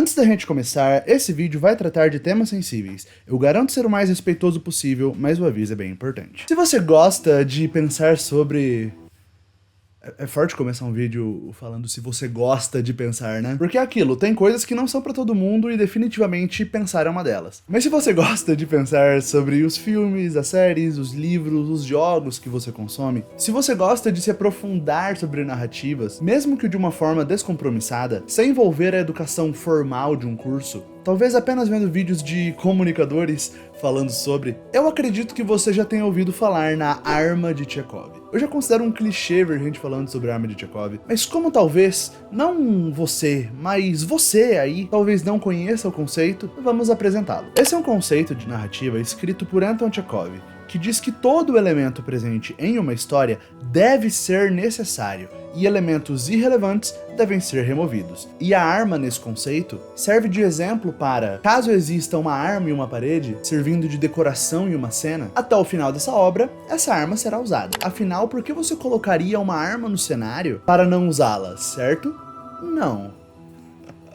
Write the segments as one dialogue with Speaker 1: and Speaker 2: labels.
Speaker 1: Antes da gente começar, esse vídeo vai tratar de temas sensíveis. Eu garanto ser o mais respeitoso possível, mas o aviso é bem importante. Se você gosta de pensar sobre... É forte começar um vídeo falando se você gosta de pensar, né? Porque é aquilo, tem coisas que não são pra todo mundo e definitivamente pensar é uma delas. Mas se você gosta de pensar sobre os filmes, as séries, os livros, os jogos que você consome, se você gosta de se aprofundar sobre narrativas, mesmo que de uma forma descompromissada, sem envolver a educação formal de um curso, talvez apenas vendo vídeos de comunicadores falando sobre, eu acredito que você já tenha ouvido falar na arma de Chekhov. Eu já considero um clichê ver gente falando sobre a arma de Chekhov, mas como talvez, não você, mas você aí, talvez não conheça o conceito, vamos apresentá-lo. Esse é um conceito de narrativa escrito por Anton Chekhov, que diz que todo elemento presente em uma história deve ser necessário e elementos irrelevantes devem ser removidos. E a arma nesse conceito serve de exemplo para, caso exista uma arma em uma parede, servindo de decoração em uma cena, até o final dessa obra, essa arma será usada. Afinal, por que você colocaria uma arma no cenário para não usá-la, certo? Não.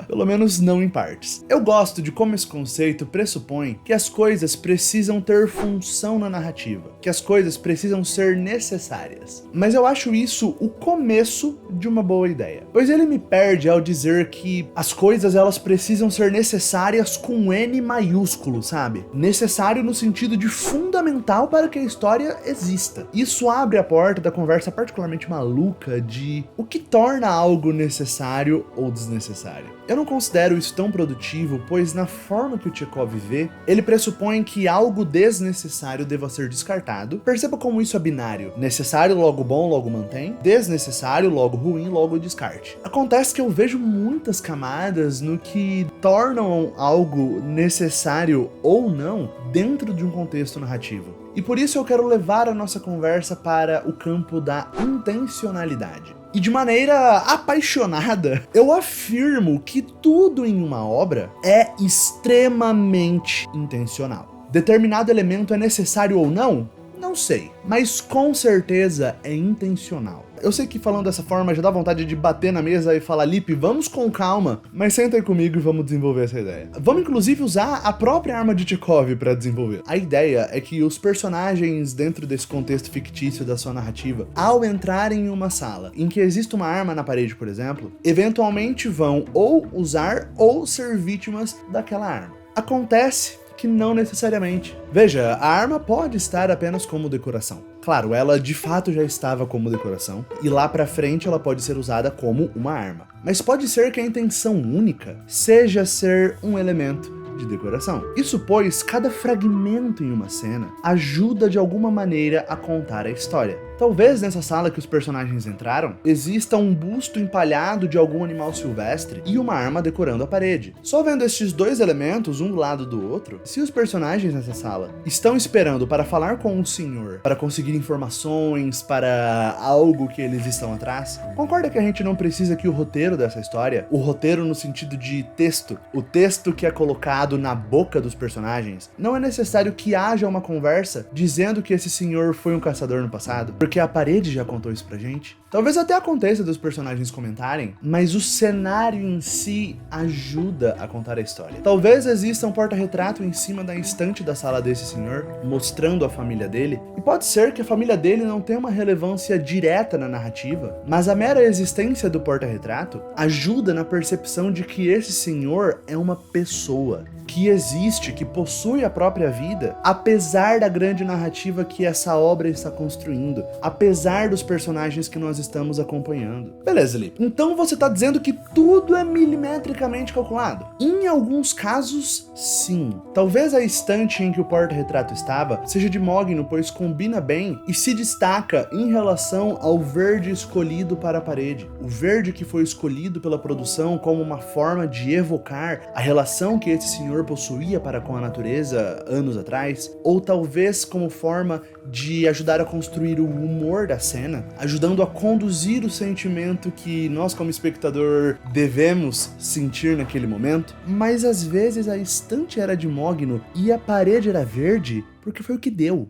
Speaker 1: Pelo menos não em partes. Eu gosto de como esse conceito pressupõe que as coisas precisam ter função na narrativa, que as coisas precisam ser necessárias. Mas eu acho isso o começo de uma boa ideia, pois ele me perde ao dizer que as coisas elas precisam ser necessárias com N maiúsculo, sabe? Necessário no sentido de fundamental para que a história exista. Isso abre a porta da conversa particularmente maluca de o que torna algo necessário ou desnecessário. Eu não considero isso tão produtivo, pois na forma que o Chekhov vê, ele pressupõe que algo desnecessário deva ser descartado. Perceba como isso é binário. Necessário, logo bom, logo mantém. Desnecessário, logo ruim, logo descarte. Acontece que eu vejo muitas camadas no que tornam algo necessário ou não dentro de um contexto narrativo. E por isso eu quero levar a nossa conversa para o campo da intencionalidade. E de maneira apaixonada, eu afirmo que tudo em uma obra é extremamente intencional. Determinado elemento é necessário ou não? Não sei, mas com certeza é intencional. Eu sei que falando dessa forma já dá vontade de bater na mesa e falar, Lipe, vamos com calma, mas senta aí comigo e vamos desenvolver essa ideia. Vamos inclusive usar a própria arma de Chekhov para desenvolver. A ideia é que os personagens dentro desse contexto fictício da sua narrativa, ao entrarem em uma sala em que existe uma arma na parede, por exemplo, eventualmente vão ou usar ou ser vítimas daquela arma. Acontece que não necessariamente. Veja, a arma pode estar apenas como decoração. Claro, ela de fato já estava como decoração, e lá pra frente ela pode ser usada como uma arma. Mas pode ser que a intenção única seja ser um elemento de decoração. Isso pois cada fragmento em uma cena ajuda de alguma maneira a contar a história. Talvez nessa sala que os personagens entraram, exista um busto empalhado de algum animal silvestre e uma arma decorando a parede. Só vendo estes dois elementos, um do lado do outro, se os personagens nessa sala estão esperando para falar com o senhor, para conseguir informações, para algo que eles estão atrás, concorda que a gente não precisa que o roteiro dessa história, o roteiro no sentido de texto, o texto que é colocado na boca dos personagens, não é necessário que haja uma conversa dizendo que esse senhor foi um caçador no passado? Porque a parede já contou isso pra gente. Talvez até aconteça dos personagens comentarem, mas o cenário em si ajuda a contar a história. Talvez exista um porta-retrato em cima da estante da sala desse senhor, mostrando a família dele, e pode ser que a família dele não tenha uma relevância direta na narrativa, mas a mera existência do porta-retrato ajuda na percepção de que esse senhor é uma pessoa, que existe, que possui a própria vida, apesar da grande narrativa que essa obra está construindo, apesar dos personagens que nós estamos acompanhando. Beleza, Lipe. Então você tá dizendo que tudo é milimetricamente calculado? Em alguns casos, sim. Talvez a estante em que o porta-retrato estava seja de mogno, pois combina bem e se destaca em relação ao verde escolhido para a parede. O verde que foi escolhido pela produção como uma forma de evocar a relação que esse senhor possuía para com a natureza anos atrás, ou talvez como forma de ajudar a construir o humor da cena, ajudando a conduzir o sentimento que nós como espectador devemos sentir naquele momento, mas às vezes a estante era de mogno e a parede era verde porque foi o que deu.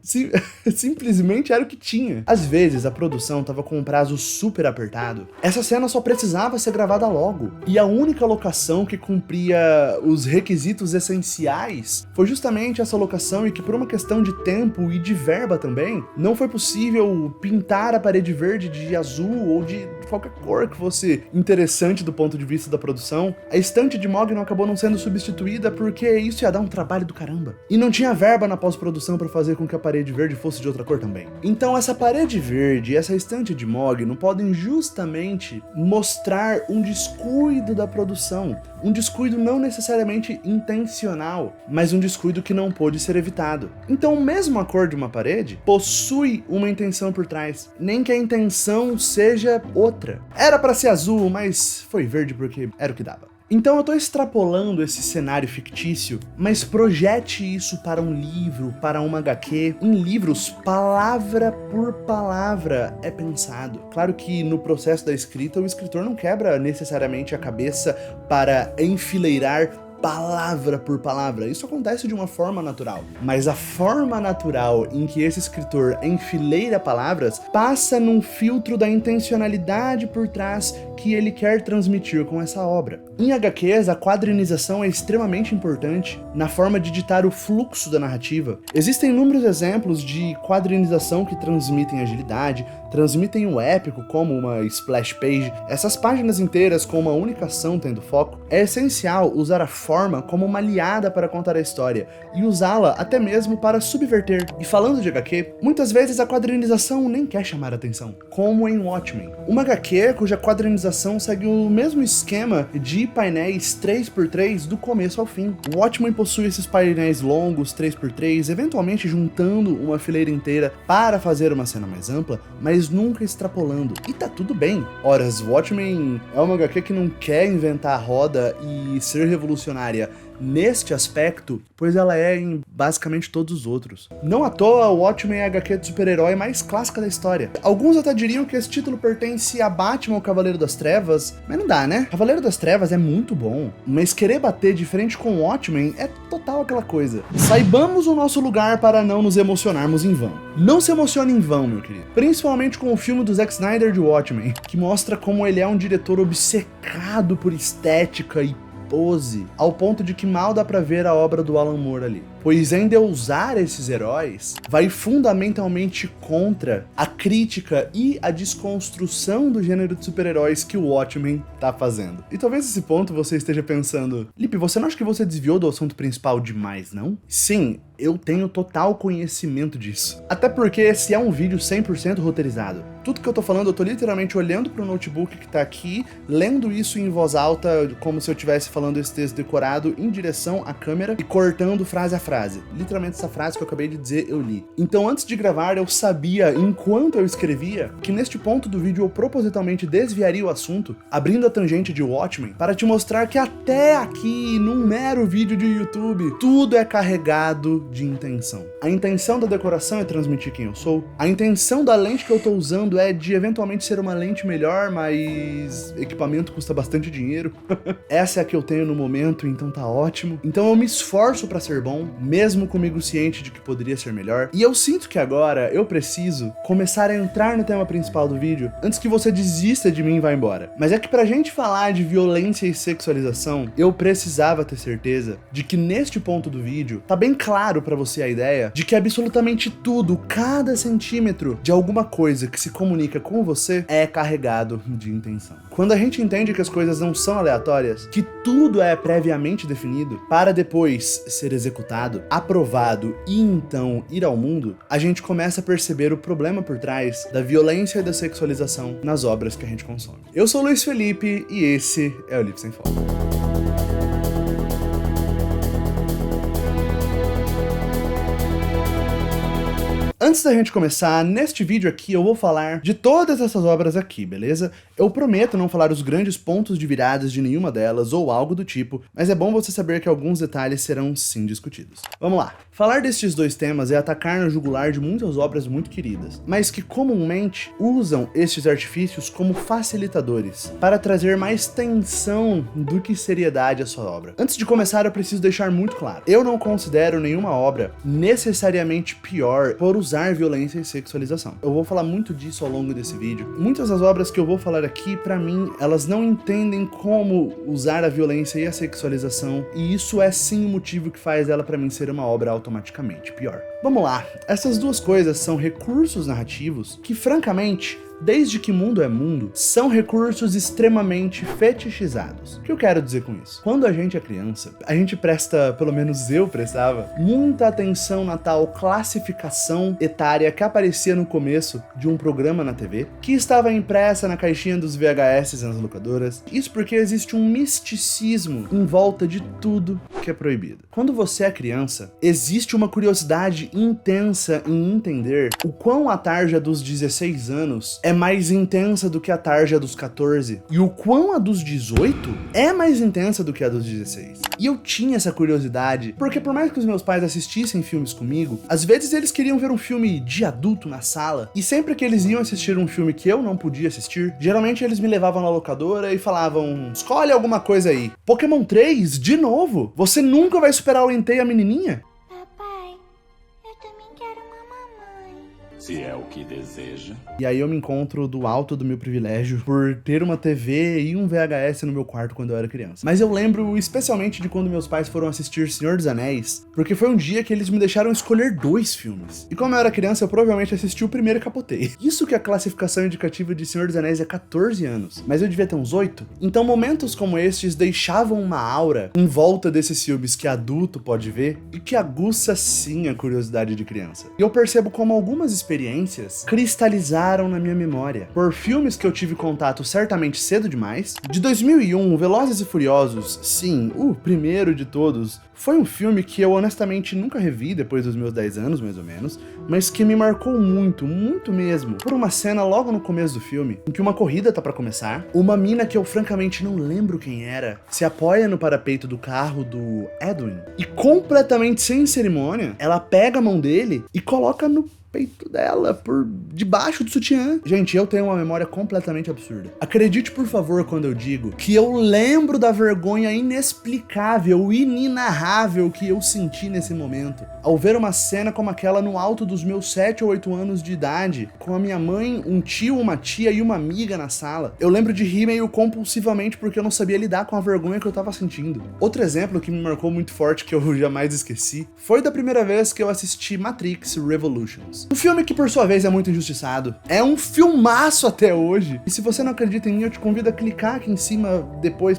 Speaker 1: Simplesmente era o que tinha. Às vezes a produção tava com um prazo super apertado. Essa cena só precisava ser gravada logo. E a única locação que cumpria os requisitos essenciais foi justamente essa locação, e que por uma questão de tempo e de verba também, não foi possível pintar a parede verde de azul ou de qualquer cor que fosse interessante do ponto de vista da produção. A estante de mogno acabou não sendo substituída porque isso ia dar um trabalho do caramba. E não tinha verba na pós-produção para fazer com que a parede verde fosse de outra cor também. Então essa parede verde e essa estante de mogno podem justamente mostrar um descuido da produção, um descuido não necessariamente intencional, mas um descuido que não pôde ser evitado. Então mesmo a cor de uma parede possui uma intenção por trás, nem que a intenção seja outra. Era para ser azul, mas foi verde porque era o que dava. Então eu tô extrapolando esse cenário fictício, mas projete isso para um livro, para uma HQ. Em livros, palavra por palavra é pensado. Claro que no processo da escrita, o escritor não quebra necessariamente a cabeça para enfileirar palavra por palavra. Isso acontece de uma forma natural. Mas a forma natural em que esse escritor enfileira palavras passa num filtro da intencionalidade por trás que ele quer transmitir com essa obra. Em HQs, a quadrinização é extremamente importante na forma de ditar o fluxo da narrativa. Existem inúmeros exemplos de quadrinização que transmitem agilidade, transmitem o épico, como uma splash page. Essas páginas inteiras com uma única ação tendo foco. É essencial usar a forma como uma aliada para contar a história, e usá-la até mesmo para subverter. E falando de HQ, muitas vezes a quadrinização nem quer chamar a atenção, como em Watchmen. Uma HQ cuja quadrinização segue o mesmo esquema de painéis 3x3 do começo ao fim. O Watchmen possui esses painéis longos 3x3, eventualmente juntando uma fileira inteira para fazer uma cena mais ampla, mas nunca extrapolando. E tá tudo bem. Horas, Watchmen é uma HQ que não quer inventar a roda e ser revolucionária neste aspecto, pois ela é em basicamente todos os outros. Não à toa, o Watchmen é a HQ de super-herói mais clássica da história. Alguns até diriam que esse título pertence a Batman, o Cavaleiro das Trevas, mas não dá, né? Cavaleiro das Trevas é muito bom, mas querer bater de frente com o Watchmen é total aquela coisa. Saibamos o nosso lugar para não nos emocionarmos em vão. Não se emocione em vão, meu querido. Principalmente com o filme do Zack Snyder de Watchmen, que mostra como ele é um diretor obcecado por estética e pose, ao ponto de que mal dá pra ver a obra do Alan Moore ali. Pois endeusar esses heróis vai fundamentalmente contra a crítica e a desconstrução do gênero de super-heróis que o Watchmen tá fazendo. E talvez nesse ponto você esteja pensando, Lipe, você não acha que você desviou do assunto principal demais, não? Sim, eu tenho total conhecimento disso. Até porque esse é um vídeo 100% roteirizado. Tudo que eu tô falando, eu tô literalmente olhando pro notebook que tá aqui, lendo isso em voz alta, como se eu estivesse falando esse texto decorado em direção à câmera e cortando frase a frase. Literalmente essa frase que eu acabei de dizer, eu li. Então antes de gravar, eu sabia, enquanto eu escrevia, que neste ponto do vídeo eu propositalmente desviaria o assunto, abrindo a tangente de Watchmen, para te mostrar que até aqui, num mero vídeo de YouTube, tudo é carregado de intenção. A intenção da decoração é transmitir quem eu sou. A intenção da lente que eu tô usando é de eventualmente ser uma lente melhor, mas equipamento custa bastante dinheiro. Essa é a que eu tenho no momento, então tá ótimo. Então eu me esforço pra ser bom, mesmo comigo ciente de que poderia ser melhor. E eu sinto que agora eu preciso começar a entrar no tema principal do vídeo antes que você desista de mim e vá embora. Mas é que pra gente falar de violência e sexualização, eu precisava ter certeza de que neste ponto do vídeo tá bem claro pra você a ideia de que absolutamente tudo, cada centímetro de alguma coisa que se comunica com você é carregado de intenção. Quando a gente entende que as coisas não são aleatórias, que tudo é previamente definido para depois ser executado, aprovado e então ir ao mundo, a gente começa a perceber o problema por trás da violência e da sexualização nas obras que a gente consome. Eu sou o Luiz Felipe e esse é o Lipe Sem Foco. Antes Antes da gente começar, neste vídeo aqui eu vou falar de todas essas obras aqui, beleza? Eu prometo não falar os grandes pontos de viradas de nenhuma delas ou algo do tipo, mas é bom você saber que alguns detalhes serão sim discutidos. Vamos lá. Falar destes dois temas é atacar no jugular de muitas obras muito queridas, mas que comumente usam estes artifícios como facilitadores para trazer mais tensão do que seriedade à sua obra. Antes de começar, eu preciso deixar muito claro, eu não considero nenhuma obra necessariamente pior por usar violência e sexualização. Eu vou falar muito disso ao longo desse vídeo. Muitas das obras que eu vou falar aqui, pra mim, elas não entendem como usar a violência e a sexualização, e isso é sim o motivo que faz ela pra mim ser uma obra automaticamente pior. Vamos lá, essas duas coisas são recursos narrativos que, francamente, desde que mundo é mundo, são recursos extremamente fetichizados. O que eu quero dizer com isso? Quando a gente é criança, a gente presta, pelo menos eu prestava, muita atenção na tal classificação etária que aparecia no começo de um programa na TV, que estava impressa na caixinha dos VHS nas locadoras. Isso porque existe um misticismo em volta de tudo que é proibido. Quando você é criança, existe uma curiosidade intensa em entender o quão a tarja dos 16 anos é mais intensa do que a tarja dos 14, e o quão a dos 18 é mais intensa do que a dos 16. E eu tinha essa curiosidade, porque por mais que os meus pais assistissem filmes comigo, às vezes eles queriam ver um filme de adulto na sala, e sempre que eles iam assistir um filme que eu não podia assistir, geralmente eles me levavam na locadora e falavam: escolhe alguma coisa aí. Pokémon 3? De novo? Você nunca vai superar o Entei e a menininha?
Speaker 2: Papai, eu também quero uma mamãe.
Speaker 3: Se é o que deseja.
Speaker 1: E aí eu me encontro do alto do meu privilégio por ter uma TV e um VHS no meu quarto quando eu era criança. Mas eu lembro especialmente de quando meus pais foram assistir Senhor dos Anéis, porque foi um dia que eles me deixaram escolher 2 filmes. E como eu era criança, eu provavelmente assisti o primeiro e capotei. Isso que a classificação indicativa de Senhor dos Anéis é 14 anos, mas eu devia ter uns 8. Então momentos como estes deixavam uma aura em volta desses filmes que adulto pode ver e que aguça sim a curiosidade de criança. E eu percebo como algumas experiências cristalizaram na minha memória por filmes que eu tive contato certamente cedo demais. De 2001, Velozes e Furiosos, sim, o primeiro de todos, foi um filme que eu honestamente nunca revi depois dos meus 10 anos, mais ou menos, mas que me marcou muito, muito mesmo, por uma cena logo no começo do filme, em que uma corrida tá pra começar, uma mina que eu francamente não lembro quem era, se apoia no parapeito do carro do Edwin, e completamente sem cerimônia, ela pega a mão dele e coloca no peito dela, por debaixo do sutiã. Gente, eu tenho uma memória completamente absurda. Acredite, por favor, quando eu digo que eu lembro da vergonha inexplicável, inenarrável que eu senti nesse momento, ao ver uma cena como aquela no alto dos meus 7 ou 8 anos de idade, com a minha mãe, um tio, uma tia e uma amiga na sala. Eu lembro de rir meio compulsivamente porque eu não sabia lidar com a vergonha que eu tava sentindo. Outro exemplo que me marcou muito forte, que eu jamais esqueci, foi da primeira vez que eu assisti Matrix Revolutions. Um filme que, por sua vez, é muito injustiçado. É um filmaço até hoje. E se você não acredita em mim, eu te convido a clicar aqui em cima depois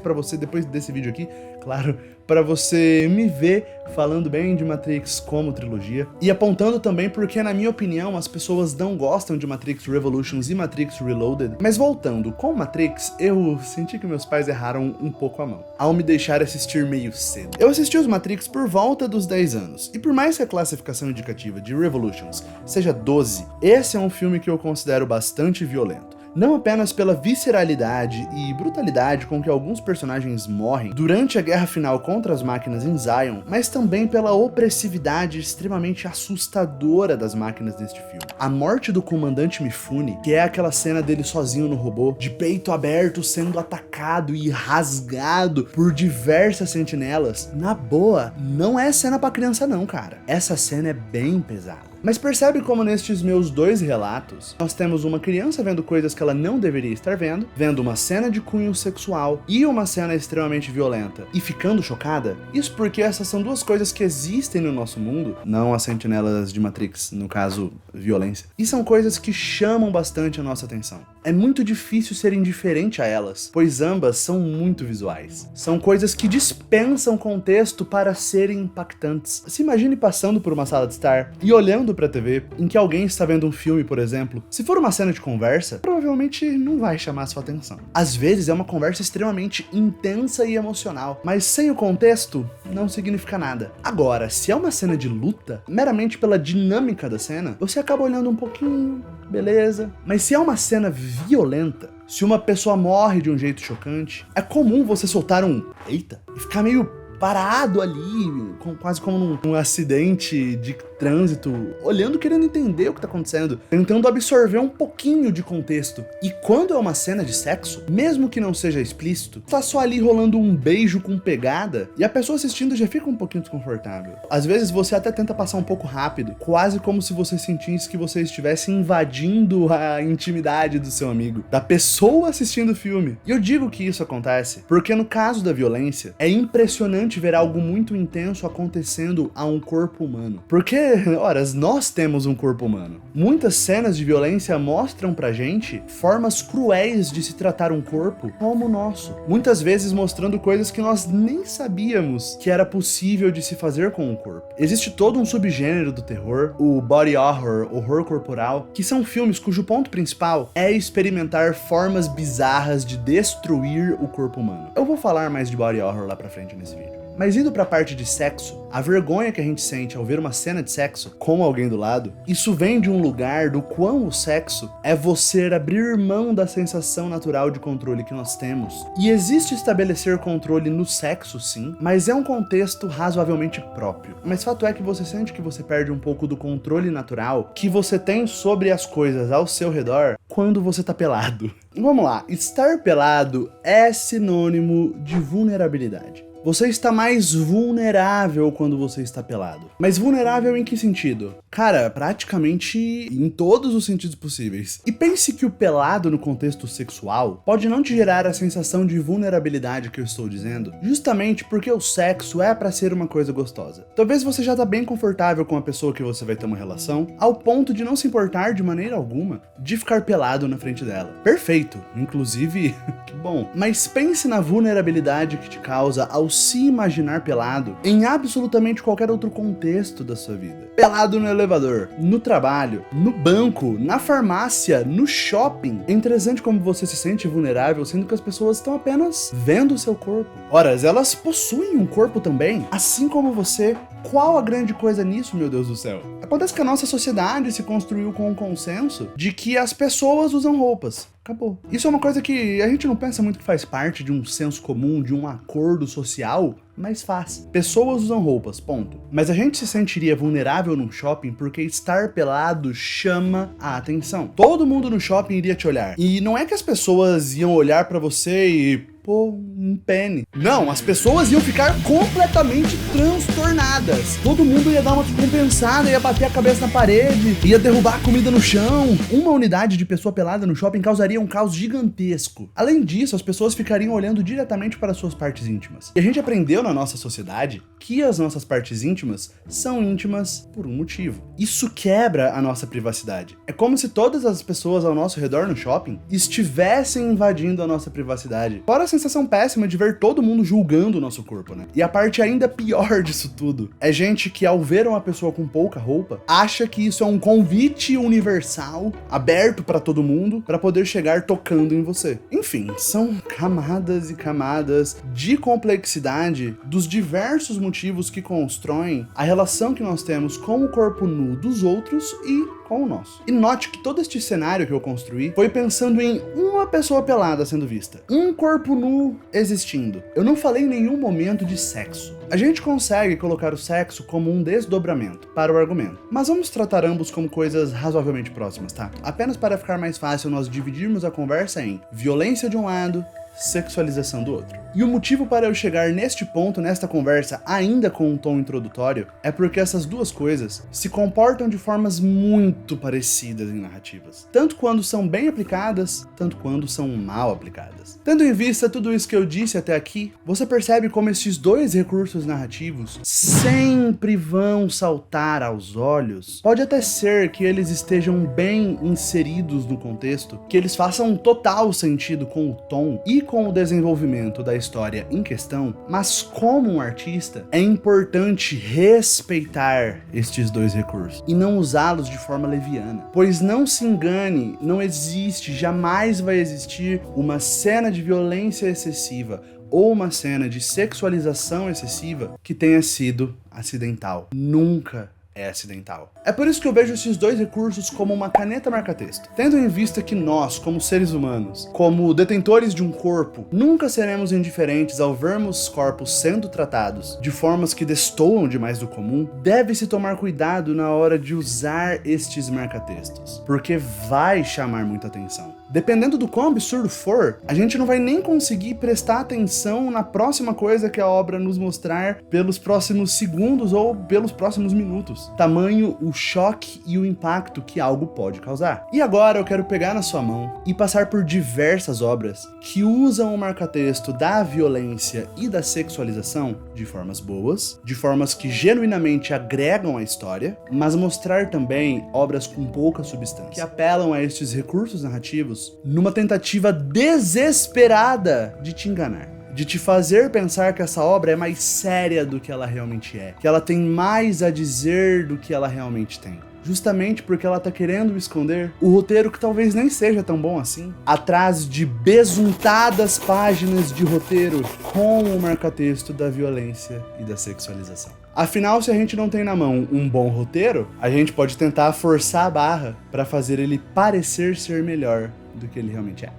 Speaker 1: desse vídeo aqui, claro, para você me ver falando bem de Matrix como trilogia, e apontando também porque, na minha opinião, as pessoas não gostam de Matrix Revolutions e Matrix Reloaded. Mas voltando, com Matrix, eu senti que meus pais erraram um pouco a mão, ao me deixar assistir meio cedo. Eu assisti os Matrix por volta dos 10 anos, e por mais que a classificação indicativa de Revolutions seja 12, esse é um filme que eu considero bastante violento. Não apenas pela visceralidade e brutalidade com que alguns personagens morrem durante a guerra final contra as máquinas em Zion, mas também pela opressividade extremamente assustadora das máquinas neste filme. A morte do comandante Mifune, que é aquela cena dele sozinho no robô, de peito aberto sendo atacado e rasgado por diversas sentinelas, na boa, não é cena pra criança não, cara. Essa cena é bem pesada. Mas percebe como nestes meus 2 relatos, nós temos uma criança vendo coisas que ela não deveria estar vendo uma cena de cunho sexual e uma cena extremamente violenta, e ficando chocada? Isso porque essas são 2 coisas que existem no nosso mundo, não as sentinelas de Matrix, no caso, violência, e são coisas que chamam bastante a nossa atenção. é muito difícil ser indiferente a elas, pois ambas são muito visuais. São coisas que dispensam contexto para serem impactantes. Se imagine passando por uma sala de estar e olhando pra TV, em que alguém está vendo um filme, por exemplo. Se for uma cena de conversa, provavelmente não vai chamar sua atenção. Às vezes é uma conversa extremamente intensa e emocional, mas sem o contexto, não significa nada. Agora, se é uma cena de luta, meramente pela dinâmica da cena, você acaba olhando um pouquinho, beleza. Mas se é uma cena violenta, se uma pessoa morre de um jeito chocante, é comum você soltar um eita e ficar meio parado ali, quase como num acidente de trânsito, olhando, querendo entender o que tá acontecendo, tentando absorver um pouquinho de contexto. E quando é uma cena de sexo, mesmo que não seja explícito, tá só ali rolando um beijo com pegada, e a pessoa assistindo já fica um pouquinho desconfortável. Às vezes você até tenta passar um pouco rápido, quase como se você sentisse que você estivesse invadindo a intimidade do seu amigo, da pessoa assistindo o filme. E eu digo que isso acontece porque no caso da violência, é impressionante ver algo muito intenso acontecendo a um corpo humano. Porque, ora, nós temos um corpo humano. Muitas cenas de violência mostram pra gente formas cruéis de se tratar um corpo como o nosso. Muitas vezes mostrando coisas que nós nem sabíamos que era possível de se fazer com o corpo. Existe todo um subgênero do terror, o body horror, horror corporal, que são filmes cujo ponto principal é experimentar formas bizarras de destruir o corpo humano. Eu vou falar mais de body horror lá pra frente nesse vídeo. Mas indo pra parte de sexo, a vergonha que a gente sente ao ver uma cena de sexo com alguém do lado, isso vem de um lugar do quão o sexo é você abrir mão da sensação natural de controle que nós temos. E existe estabelecer controle no sexo, sim, mas é um contexto razoavelmente próprio. Mas fato é que você sente que você perde um pouco do controle natural que você tem sobre as coisas ao seu redor quando você tá pelado. Vamos lá, estar pelado é sinônimo de vulnerabilidade. Você está mais vulnerável quando você está pelado. Mas vulnerável em que sentido? Cara, praticamente em todos os sentidos possíveis. E pense que o pelado no contexto sexual pode não te gerar a sensação de vulnerabilidade que eu estou dizendo, justamente porque o sexo é pra ser uma coisa gostosa. Talvez você já tá bem confortável com a pessoa que você vai ter uma relação, ao ponto de não se importar de maneira alguma de ficar pelado na frente dela. Perfeito, inclusive, que bom. Mas pense na vulnerabilidade que te causa ao se imaginar pelado em absolutamente qualquer outro contexto da sua vida. Pelado no elevador, no trabalho, no banco, na farmácia, no shopping. É interessante como você se sente vulnerável, sendo que as pessoas estão apenas vendo o seu corpo. Ora, elas possuem um corpo também, assim como você. Qual a grande coisa nisso, meu Deus do céu? Acontece que a nossa sociedade se construiu com um consenso de que as pessoas usam roupas. Acabou. Isso é uma coisa que a gente não pensa muito que faz parte de um senso comum, de um acordo social, mas faz. Pessoas usam roupas, ponto. Mas a gente se sentiria vulnerável num shopping porque estar pelado chama a atenção. Todo mundo no shopping iria te olhar. E não é que as pessoas iam olhar pra você e um pene. Não, as pessoas iam ficar completamente transtornadas. Todo mundo ia dar uma descompensada, ia bater a cabeça na parede, ia derrubar a comida no chão. Uma unidade de pessoa pelada no shopping causaria um caos gigantesco. Além disso, as pessoas ficariam olhando diretamente para suas partes íntimas. E a gente aprendeu na nossa sociedade que as nossas partes íntimas são íntimas por um motivo. Isso quebra a nossa privacidade. É como se todas as pessoas ao nosso redor no shopping estivessem invadindo a nossa privacidade. Fora a sensação péssima de ver todo mundo julgando o nosso corpo, né? E a parte ainda pior disso tudo é gente que, ao ver uma pessoa com pouca roupa, acha que isso é um convite universal, aberto pra todo mundo, pra poder chegar tocando em você. Enfim, são camadas e camadas de complexidade dos diversos motivos que constroem a relação que nós temos com o corpo nu dos outros e com o nosso. E note que todo este cenário que eu construí foi pensando em uma pessoa pelada sendo vista, um corpo nu existindo. Eu não falei em nenhum momento de sexo. A gente consegue colocar o sexo como um desdobramento para o argumento, mas vamos tratar ambos como coisas razoavelmente próximas, tá? Apenas para ficar mais fácil nós dividirmos a conversa em violência de um lado, sexualização do outro. E o motivo para eu chegar neste ponto, nesta conversa, ainda com um tom introdutório, é porque essas duas coisas se comportam de formas muito parecidas em narrativas. Tanto quando são bem aplicadas, tanto quando são mal aplicadas. Tendo em vista tudo isso que eu disse até aqui, você percebe como esses dois recursos narrativos sempre vão saltar aos olhos. Pode até ser que eles estejam bem inseridos no contexto, que eles façam total sentido com o tom e com o desenvolvimento da história em questão, mas como um artista, é importante respeitar estes dois recursos e não usá-los de forma leviana. Pois não se engane, não existe, jamais vai existir uma cena de violência excessiva ou uma cena de sexualização excessiva que tenha sido acidental. Nunca é acidental. É por isso que eu vejo esses dois recursos como uma caneta marca-texto. Tendo em vista que nós, como seres humanos, como detentores de um corpo, nunca seremos indiferentes ao vermos corpos sendo tratados de formas que destoam demais do comum, deve-se tomar cuidado na hora de usar estes marca-textos, porque vai chamar muita atenção. Dependendo do quão absurdo for, a gente não vai nem conseguir prestar atenção na próxima coisa que a obra nos mostrar pelos próximos segundos ou pelos próximos minutos. Tamanho o choque e o impacto que algo pode causar. E agora eu quero pegar na sua mão e passar por diversas obras que usam o marca-texto da violência e da sexualização de formas boas, de formas que genuinamente agregam a história, mas mostrar também obras com pouca substância, que apelam a estes recursos narrativos numa tentativa desesperada de te enganar, de te fazer pensar que essa obra é mais séria do que ela realmente é, que ela tem mais a dizer do que ela realmente tem. Justamente porque ela tá querendo esconder o roteiro que talvez nem seja tão bom assim, atrás de besuntadas páginas de roteiro com o marca-texto da violência e da sexualização. Afinal, se a gente não tem na mão um bom roteiro, a gente pode tentar forçar a barra para fazer ele parecer ser melhor do que ele realmente é.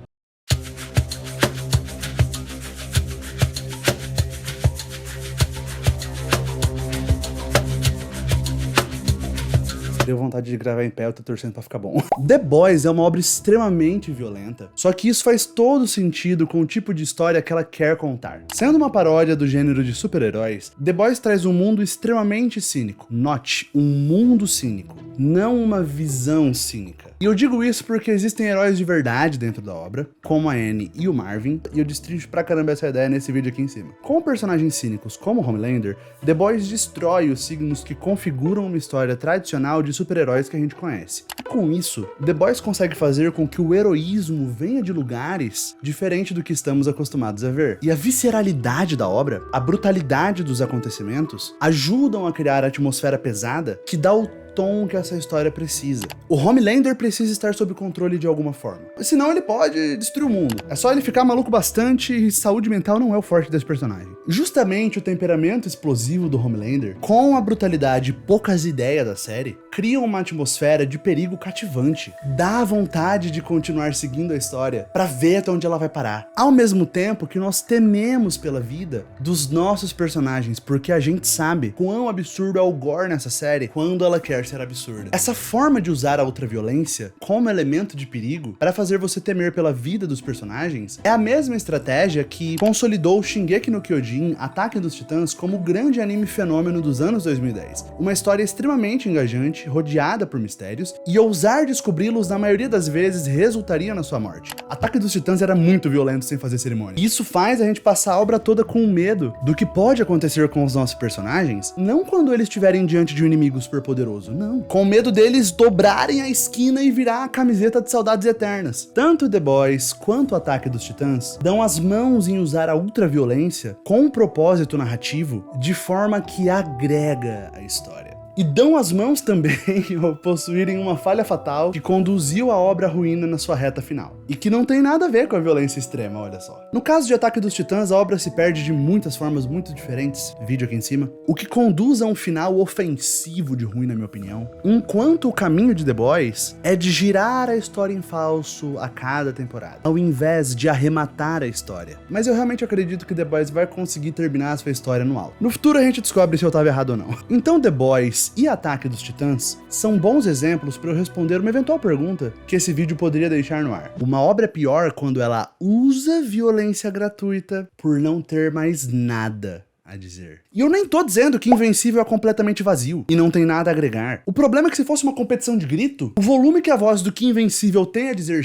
Speaker 1: Deu vontade de gravar em pé, eu tô torcendo pra ficar bom. The Boys é uma obra extremamente violenta, só que isso faz todo sentido com o tipo de história que ela quer contar. Sendo uma paródia do gênero de super-heróis, The Boys traz um mundo extremamente cínico. Note, um mundo cínico, não uma visão cínica. E eu digo isso porque existem heróis de verdade dentro da obra, como a Annie e o Marvin, e eu destrincho pra caramba essa ideia nesse vídeo aqui em cima. Com personagens cínicos como Homelander, The Boys destrói os signos que configuram uma história tradicional de super-heróis que a gente conhece. E com isso, The Boys consegue fazer com que o heroísmo venha de lugares diferentes do que estamos acostumados a ver. E a visceralidade da obra, a brutalidade dos acontecimentos, ajudam a criar a atmosfera pesada que dá o tom que essa história precisa. O Homelander precisa estar sob controle de alguma forma, senão ele pode destruir o mundo. É só ele ficar maluco bastante e saúde mental não é o forte desse personagem. Justamente o temperamento explosivo do Homelander, com a brutalidade e poucas ideias da série, cria uma atmosfera de perigo cativante. Dá vontade de continuar seguindo a história pra ver até onde ela vai parar. Ao mesmo tempo que nós tememos pela vida dos nossos personagens, porque a gente sabe quão absurdo é o gore nessa série quando ela quer ser absurda. Essa forma de usar a ultraviolência como elemento de perigo para fazer você temer pela vida dos personagens é a mesma estratégia que consolidou Shingeki no Kyojin, Ataque dos Titãs, como o grande anime fenômeno dos anos 2010. Uma história extremamente engajante, rodeada por mistérios, e ousar descobri-los na maioria das vezes resultaria na sua morte. Ataque dos Titãs era muito violento sem fazer cerimônia. E isso faz a gente passar a obra toda com medo do que pode acontecer com os nossos personagens, não quando eles estiverem diante de um inimigo super poderoso, não. Com medo deles dobrarem a esquina e virar a camiseta de saudades eternas. Tanto The Boys quanto o Ataque dos Titãs dão as mãos em usar a ultraviolência com um propósito narrativo de forma que agrega a história. E dão as mãos também ao possuírem uma falha fatal que conduziu a obra à ruína na sua reta final. E que não tem nada a ver com a violência extrema, olha só. No caso de Ataque dos Titãs, a obra se perde de muitas formas muito diferentes, vídeo aqui em cima, o que conduz a um final ofensivo de ruim, na minha opinião. Enquanto o caminho de The Boys é de girar a história em falso a cada temporada, ao invés de arrematar a história. Mas eu realmente acredito que The Boys vai conseguir terminar a sua história no alto. No futuro a gente descobre se eu tava errado ou não. Então The Boys Vingadores e Ataque dos Titãs são bons exemplos para eu responder uma eventual pergunta que esse vídeo poderia deixar no ar. Uma obra é pior quando ela usa violência gratuita por não ter mais nada a dizer. E eu nem tô dizendo que Invencível é completamente vazio e não tem nada a agregar. O problema é que se fosse uma competição de grito, o volume que a voz do que Invencível tem a dizer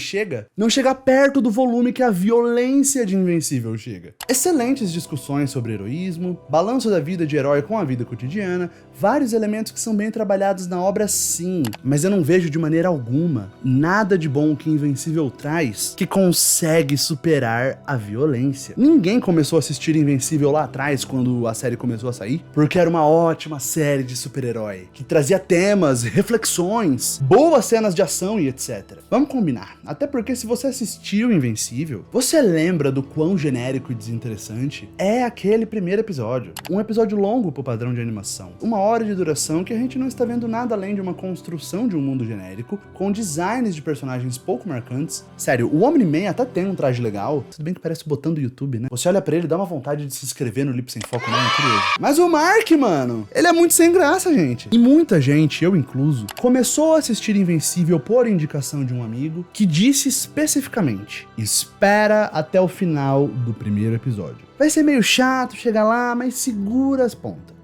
Speaker 1: não chega perto do volume que a violência de Invencível chega. Excelentes discussões sobre heroísmo, balanço da vida de herói com a vida cotidiana, vários elementos que são bem trabalhados na obra sim, mas eu não vejo de maneira alguma nada de bom que Invencível traz que consegue superar a violência. Ninguém começou a assistir Invencível lá atrás quando a série começou a sair, porque era uma ótima série de super-herói, que trazia temas, reflexões, boas cenas de ação e etc. Vamos combinar, até porque se você assistiu Invencível, você lembra do quão genérico e desinteressante é aquele primeiro episódio. Um episódio longo pro padrão de animação, 1 hora de duração que a gente não está vendo nada além de uma construção de um mundo genérico, com designs de personagens pouco marcantes. Sério, o Omni-Man até tem um traje legal, tudo bem que parece o botão do YouTube, né? Você olha pra ele, dá uma vontade de se inscrever no Lip Sem Foco, não é incrível. Mas o Mark, mano, ele é muito sem graça, gente. E muita gente, eu incluso, começou a assistir Invencível por indicação de um amigo que disse especificamente: espera até o final do primeiro episódio. Vai ser meio chato chegar lá, mas segura as pontas.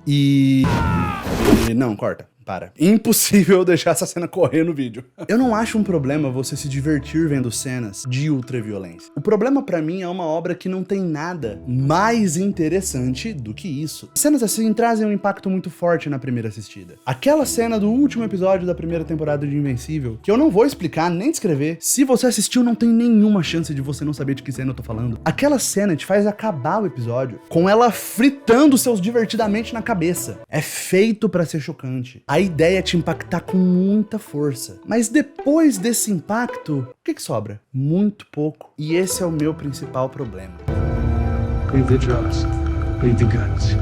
Speaker 1: Não, corta. Para. Impossível deixar essa cena correr no vídeo. Eu não acho um problema você se divertir vendo cenas de ultraviolência. O problema pra mim é uma obra que não tem nada mais interessante do que isso. Cenas assim trazem um impacto muito forte na primeira assistida. Aquela cena do último episódio da primeira temporada de Invencível, que eu não vou explicar nem descrever. Se você assistiu, não tem nenhuma chance de você não saber de que cena eu tô falando. Aquela cena te faz acabar o episódio com ela fritando seus divertidamente na cabeça. É feito pra ser chocante. A ideia é te impactar com muita força. Mas depois desse impacto, o que sobra? Muito pouco. E esse é o meu principal problema.
Speaker 4: Leave the drugs, leave the guns,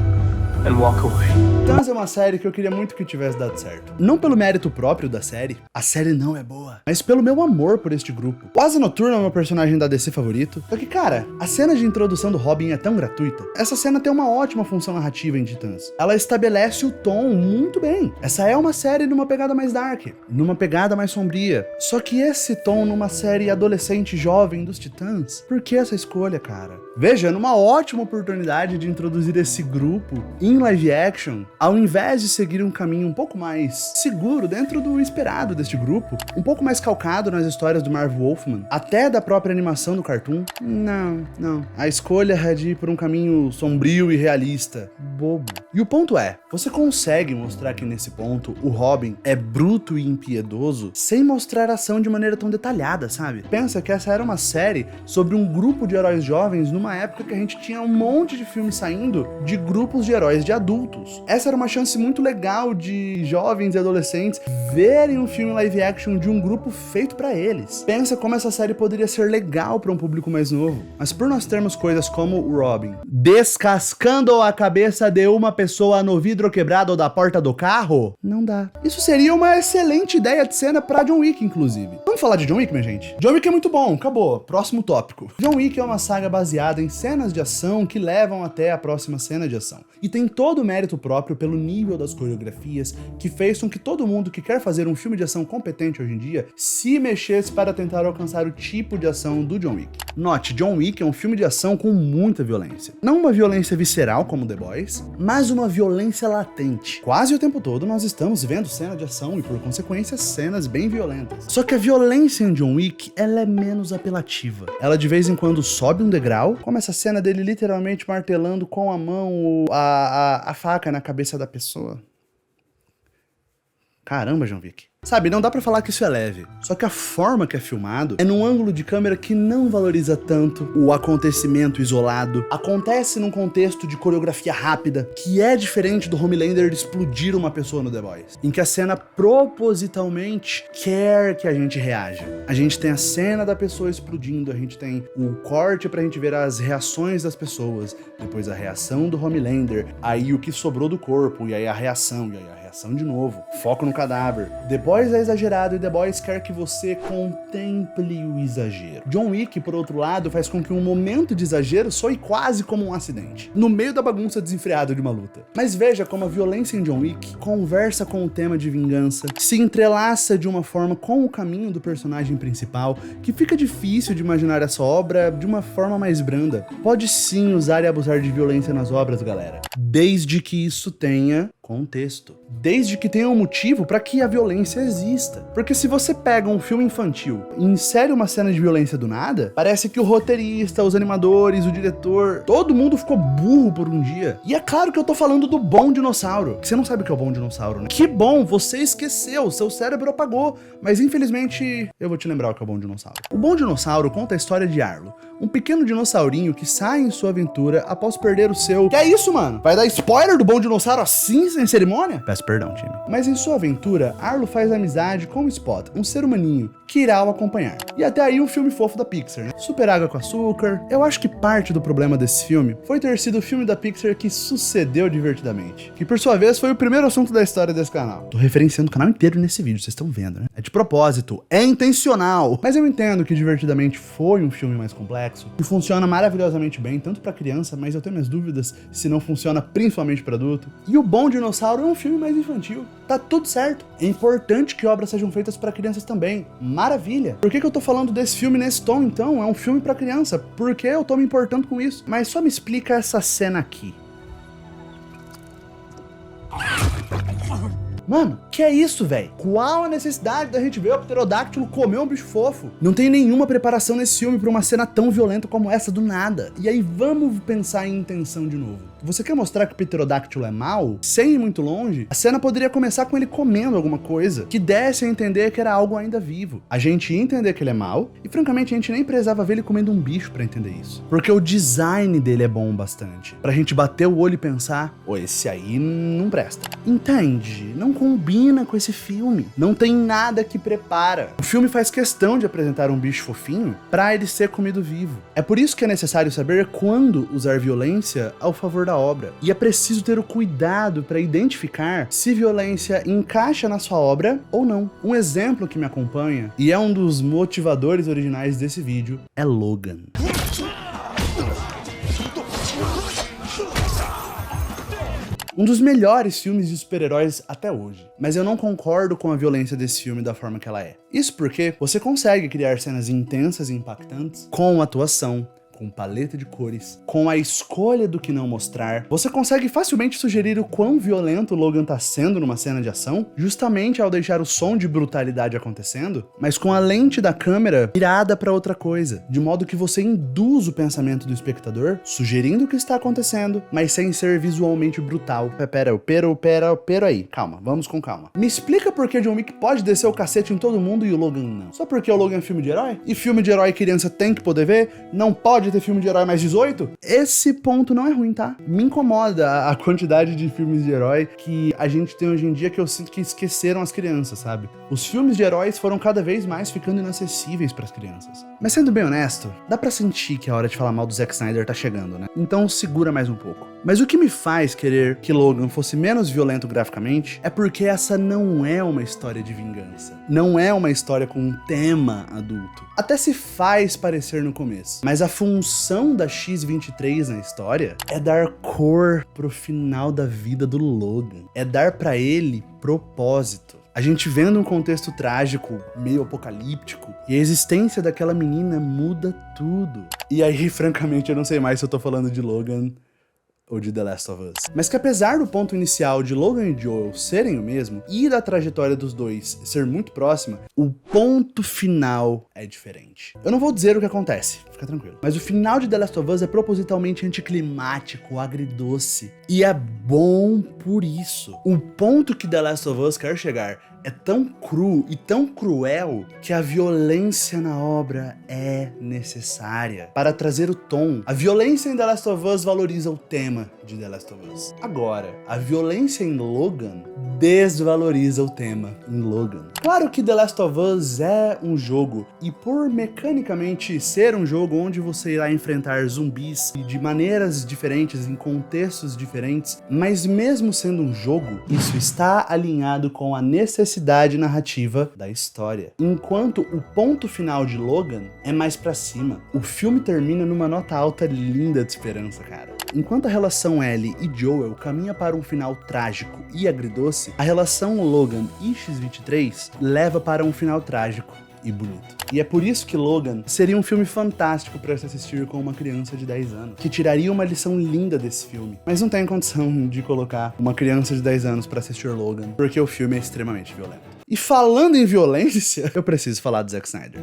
Speaker 4: and walk away.
Speaker 1: Titãs é uma série que eu queria muito que tivesse dado certo. Não pelo mérito próprio da série, a série não é boa, mas pelo meu amor por este grupo. O Asa Noturna é o meu personagem da DC favorito, só que, cara, a cena de introdução do Robin é tão gratuita. Essa cena tem uma ótima função narrativa em Titãs. Ela estabelece o tom muito bem. Essa é uma série numa pegada mais dark, numa pegada mais sombria. Só que esse tom numa série adolescente jovem dos Titãs, por que essa escolha, cara? Veja, numa ótima oportunidade de introduzir esse grupo em live action, ao invés de seguir um caminho um pouco mais seguro dentro do esperado deste grupo, um pouco mais calcado nas histórias do Marv Wolfman, até da própria animação do cartoon, não. A escolha é de ir por um caminho sombrio e realista. Bobo. E o ponto é, você consegue mostrar que nesse ponto o Robin é bruto e impiedoso sem mostrar a ação de maneira tão detalhada, sabe? Pensa que essa era uma série sobre um grupo de heróis jovens numa época que a gente tinha um monte de filmes saindo de grupos de heróis de adultos. Essa era uma chance muito legal de jovens e adolescentes verem um filme live action de um grupo feito pra eles. Pensa como essa série poderia ser legal pra um público mais novo. Mas por nós termos coisas como o Robin descascando a cabeça de uma pessoa no vidro quebrado da porta do carro, não dá. Isso seria uma excelente ideia de cena pra John Wick, inclusive. Vamos falar de John Wick, minha gente? John Wick é muito bom, acabou. Próximo tópico. John Wick é uma saga baseada em cenas de ação que levam até a próxima cena de ação. E tem todo o mérito próprio pelo nível das coreografias, que fez com que todo mundo que quer fazer um filme de ação competente hoje em dia se mexesse para tentar alcançar o tipo de ação do John Wick. Note, John Wick é um filme de ação com muita violência. Não uma violência visceral como The Boys, mas uma violência latente. Quase o tempo todo nós estamos vendo cena de ação e, por consequência, cenas bem violentas. Só que a violência em John Wick, ela é menos apelativa. Ela de vez em quando sobe um degrau, como essa cena dele literalmente martelando com a mão a faca na cabeça da pessoa. Caramba, John Wick. Sabe, não dá pra falar que isso é leve, só que a forma que é filmado é num ângulo de câmera que não valoriza tanto o acontecimento isolado. Acontece num contexto de coreografia rápida, que é diferente do Homelander explodir uma pessoa no The Boys, em que a cena propositalmente quer que a gente reaja. A gente tem a cena da pessoa explodindo, a gente tem o corte pra gente ver as reações das pessoas, depois a reação do Homelander, aí o que sobrou do corpo, e aí a reação, de novo, foco no cadáver, depois Boys é exagerado e The Boys quer que você contemple o exagero. John Wick, por outro lado, faz com que um momento de exagero soe quase como um acidente, no meio da bagunça desenfreada de uma luta. Mas veja como a violência em John Wick conversa com o tema de vingança, se entrelaça de uma forma com o caminho do personagem principal, que fica difícil de imaginar essa obra de uma forma mais branda. Pode sim usar e abusar de violência nas obras, galera, desde que isso tenha contexto. Desde que tenha um motivo para que a violência exista. Porque se você pega um filme infantil e insere uma cena de violência do nada, parece que o roteirista, os animadores, o diretor, todo mundo ficou burro por um dia. E é claro que eu tô falando do Bom Dinossauro, que você não sabe o que é o Bom Dinossauro, né? Que bom, você esqueceu, seu cérebro apagou, mas infelizmente eu vou te lembrar o que é o Bom Dinossauro. O Bom Dinossauro conta a história de Arlo, um pequeno dinossaurinho que sai em sua aventura após perder o seu... Que é isso, mano? Vai dar spoiler do Bom Dinossauro assim, sem cerimônia? Peço perdão, time. Mas em sua aventura, Arlo faz amizade com o Spot, um ser humaninho, que irá o acompanhar. E até aí um filme fofo da Pixar, né? Super Água com Açúcar. Eu acho que parte do problema desse filme foi ter sido o filme da Pixar que sucedeu Divertidamente, que por sua vez foi o primeiro assunto da história desse canal. Tô referenciando o canal inteiro nesse vídeo, vocês estão vendo, né? É de propósito, é intencional. Mas eu entendo que Divertidamente foi um filme mais complexo, que funciona maravilhosamente bem, tanto pra criança, mas eu tenho minhas dúvidas se não funciona principalmente pra adulto. E o Bom Dinossauro é um filme mais infantil. Tá tudo certo. É importante que obras sejam feitas pra crianças também. Maravilha. Por que eu tô falando desse filme nesse tom, então? É um filme pra criança. Por que eu tô me importando com isso? Mas só me explica essa cena aqui. Mano, que é isso, velho? Qual a necessidade da gente ver o pterodáctilo comer um bicho fofo? Não tem nenhuma preparação nesse filme pra uma cena tão violenta como essa do nada. E aí vamos pensar em intenção de novo. Você quer mostrar que o pterodáctilo é mau? Sem ir muito longe, a cena poderia começar com ele comendo alguma coisa que desse a entender que era algo ainda vivo. A gente ia entender que ele é mau e, francamente, a gente nem precisava ver ele comendo um bicho pra entender isso. Porque o design dele é bom bastante. Pra gente bater o olho e pensar, esse aí não presta. Entende? Não combina com esse filme. Não tem nada que prepara. O filme faz questão de apresentar um bicho fofinho pra ele ser comido vivo. É por isso que é necessário saber quando usar violência ao favor da obra. E é preciso ter o cuidado para identificar se violência encaixa na sua obra ou não. Um exemplo que me acompanha, e é um dos motivadores originais desse vídeo, é Logan. Um dos melhores filmes de super-heróis até hoje. Mas eu não concordo com a violência desse filme da forma que ela é. Isso porque você consegue criar cenas intensas e impactantes com atuação, com paleta de cores, com a escolha do que não mostrar. Você consegue facilmente sugerir o quão violento o Logan tá sendo numa cena de ação, justamente ao deixar o som de brutalidade acontecendo, mas com a lente da câmera virada para outra coisa, de modo que você induz o pensamento do espectador, sugerindo o que está acontecendo, mas sem ser visualmente brutal. Pera aí, calma, vamos com calma. Me explica por que John Wick pode descer o cacete em todo mundo e o Logan não. Só porque o Logan é filme de herói? E filme de herói criança tem que poder ver? Não pode ter filme de herói mais 18? Esse ponto não é ruim, tá? Me incomoda a quantidade de filmes de herói que a gente tem hoje em dia, que eu sinto que esqueceram as crianças, sabe? Os filmes de heróis foram cada vez mais ficando inacessíveis pras crianças. Mas sendo bem honesto, dá pra sentir que a hora de falar mal do Zack Snyder tá chegando, né? Então segura mais um pouco. Mas o que me faz querer que Logan fosse menos violento graficamente é porque essa não é uma história de vingança. Não é uma história com um tema adulto. Até se faz parecer no começo. Mas a função da X-23 na história é dar cor pro final da vida do Logan. É dar pra ele propósito. A gente vendo um contexto trágico, meio apocalíptico, e a existência daquela menina muda tudo. E aí, francamente, eu não sei mais se eu tô falando de Logan ou de The Last of Us. Mas que apesar do ponto inicial de Logan e Joel serem o mesmo, e da trajetória dos dois ser muito próxima, o ponto final é diferente. Eu não vou dizer o que acontece, fica tranquilo. Mas o final de The Last of Us é propositalmente anticlimático, agridoce. E é bom por isso. O ponto que The Last of Us quer chegar é tão cru e tão cruel que a violência na obra é necessária para trazer o tom. A violência em The Last of Us valoriza o tema de The Last of Us. Agora, a violência em Logan desvaloriza o tema em Logan. Claro que The Last of Us é um jogo, e por mecanicamente ser um jogo onde você irá enfrentar zumbis de maneiras diferentes, em contextos diferentes, mas mesmo sendo um jogo, isso está alinhado com a necessidade narrativa da história. Enquanto o ponto final de Logan é mais pra cima, o filme termina numa nota alta linda de esperança, cara. Enquanto a relação Ellie e Joel caminha para um final trágico e agridoce, a relação Logan e X-23 leva para um final trágico e bonito. E é por isso que Logan seria um filme fantástico para se assistir com uma criança de 10 anos, que tiraria uma lição linda desse filme. Mas não tem condição de colocar uma criança de 10 anos para assistir Logan, porque o filme é extremamente violento. E falando em violência, eu preciso falar do Zack Snyder.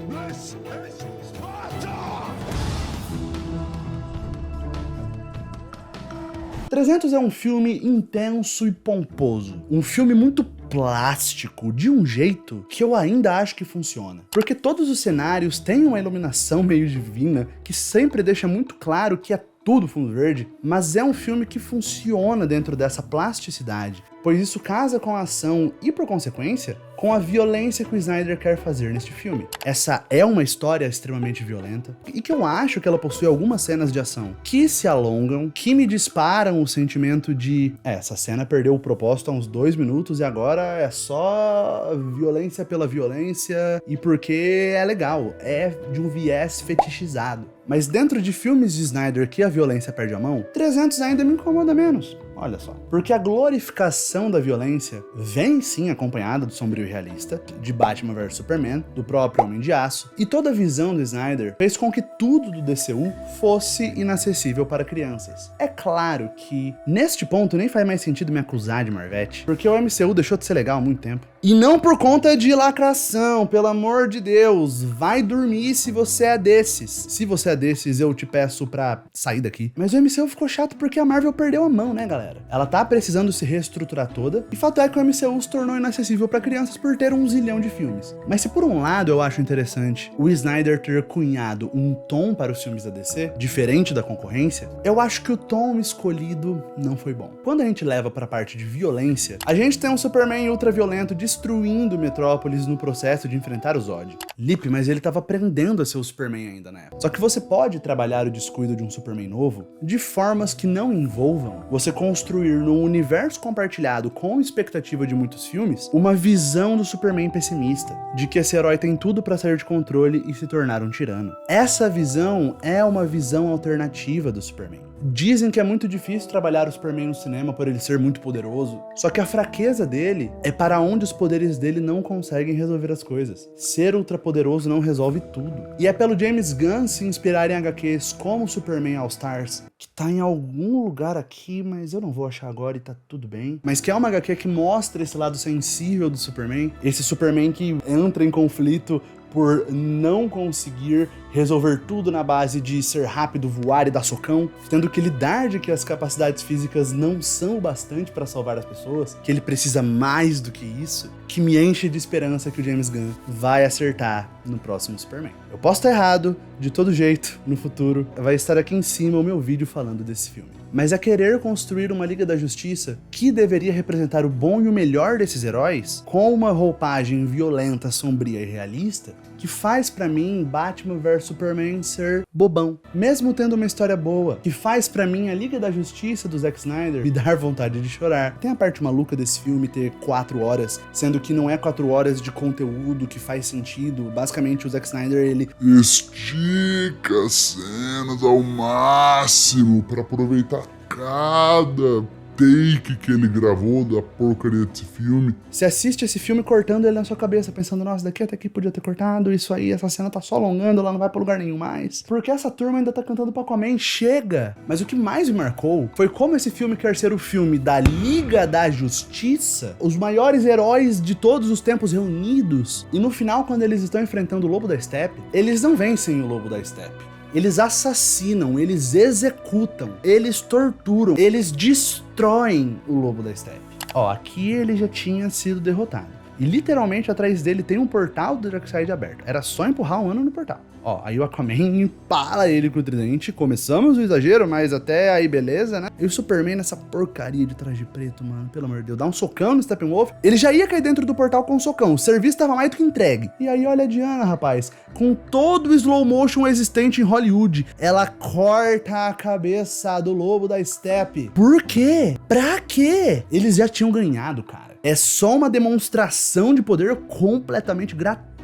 Speaker 1: 300 é um filme intenso e pomposo. Um filme muito plástico, de um jeito que eu ainda acho que funciona. Porque todos os cenários têm uma iluminação meio divina que sempre deixa muito claro que é tudo fundo verde, mas é um filme que funciona dentro dessa plasticidade, pois isso casa com a ação e, por consequência, com a violência que o Snyder quer fazer neste filme. Essa é uma história extremamente violenta, e que eu acho que ela possui algumas cenas de ação que se alongam, que me disparam o sentimento de essa cena perdeu o propósito há uns 2 minutos e agora é só violência pela violência e porque é legal, é de um viés fetichizado. Mas dentro de filmes de Snyder que a violência perde a mão, 300 ainda me incomoda menos. Olha só. Porque a glorificação da violência vem sim acompanhada do sombrio realista, de Batman vs Superman, do próprio Homem de Aço, e toda a visão do Snyder fez com que tudo do DCU fosse inacessível para crianças. É claro que, neste ponto, nem faz mais sentido me acusar de Marvete, porque o MCU deixou de ser legal há muito tempo. E não por conta de lacração, pelo amor de Deus, vai dormir se você é desses. Se você é desses, eu te peço pra sair daqui. Mas o MCU ficou chato porque a Marvel perdeu a mão, né, galera? Ela tá precisando se reestruturar toda, e fato é que o MCU se tornou inacessível pra crianças por ter 1 zilhão de filmes. Mas se por um lado eu acho interessante o Snyder ter cunhado um tom para os filmes da DC, diferente da concorrência, eu acho que o tom escolhido não foi bom. Quando a gente leva pra parte de violência, a gente tem um Superman ultra violento destruindo Metrópolis no processo de enfrentar o Zod. Lipe, mas ele tava aprendendo a ser o Superman ainda na época. Só que você pode trabalhar o descuido de um Superman novo de formas que não envolvam você construir num universo compartilhado com expectativa de muitos filmes uma visão do Superman pessimista, de que esse herói tem tudo pra sair de controle e se tornar um tirano. Essa visão é uma visão alternativa do Superman. Dizem que é muito difícil trabalhar o Superman no cinema por ele ser muito poderoso, só que a fraqueza dele é para onde os poderes dele não conseguem resolver as coisas. Ser ultrapoderoso não resolve tudo. E é pelo James Gunn se inspirar em HQs como Superman All Stars, que tá em algum lugar aqui, mas eu não vou achar agora e tá tudo bem, mas que é uma HQ que mostra esse lado sensível do Superman, esse Superman que entra em conflito por não conseguir resolver tudo na base de ser rápido, voar e dar socão, tendo que lidar de que as capacidades físicas não são o bastante para salvar as pessoas, que ele precisa mais do que isso, que me enche de esperança que o James Gunn vai acertar no próximo Superman. Eu posso estar errado, de todo jeito, no futuro vai estar aqui em cima o meu vídeo falando desse filme. Mas é querer construir uma Liga da Justiça que deveria representar o bom e o melhor desses heróis, com uma roupagem violenta, sombria e realista, que faz pra mim Batman vs Superman ser bobão, mesmo tendo uma história boa, que faz pra mim a Liga da Justiça do Zack Snyder me dar vontade de chorar. Tem a parte maluca desse filme ter 4 horas, sendo que não é 4 horas de conteúdo que faz sentido. Basicamente o Zack Snyder, ele
Speaker 5: estica as cenas ao máximo pra aproveitar cada take que ele gravou da porcaria desse filme.
Speaker 1: Você assiste esse filme cortando ele na sua cabeça, pensando, nossa, daqui até aqui podia ter cortado, isso aí, essa cena tá só alongando, ela não vai pra lugar nenhum mais. Porque essa turma ainda tá cantando pra Aquaman, chega! Mas o que mais me marcou foi como esse filme quer ser o filme da Liga da Justiça, os maiores heróis de todos os tempos reunidos, e no final, quando eles estão enfrentando o Lobo da Steppe, eles não vencem o Lobo da Steppe. Eles assassinam, eles executam, eles torturam, eles destroem o Lobo da Steppe. Ó, aqui ele já tinha sido derrotado. E literalmente atrás dele tem um portal do Darkseid aberto. Era só empurrar um ano no portal. Ó, aí o Aquaman empala ele com o tridente. Começamos o exagero, mas até aí beleza, né? E o Superman nessa porcaria de traje preto, mano. Pelo amor de Deus, dá um socão no Steppenwolf. Ele já ia cair dentro do portal com um socão. O serviço tava mais do que entregue. E aí olha a Diana, rapaz. Com todo o slow motion existente em Hollywood, ela corta a cabeça do lobo da Steppe. Por quê? Pra quê? Eles já tinham ganhado, cara. É só uma demonstração de poder completamente gratuita.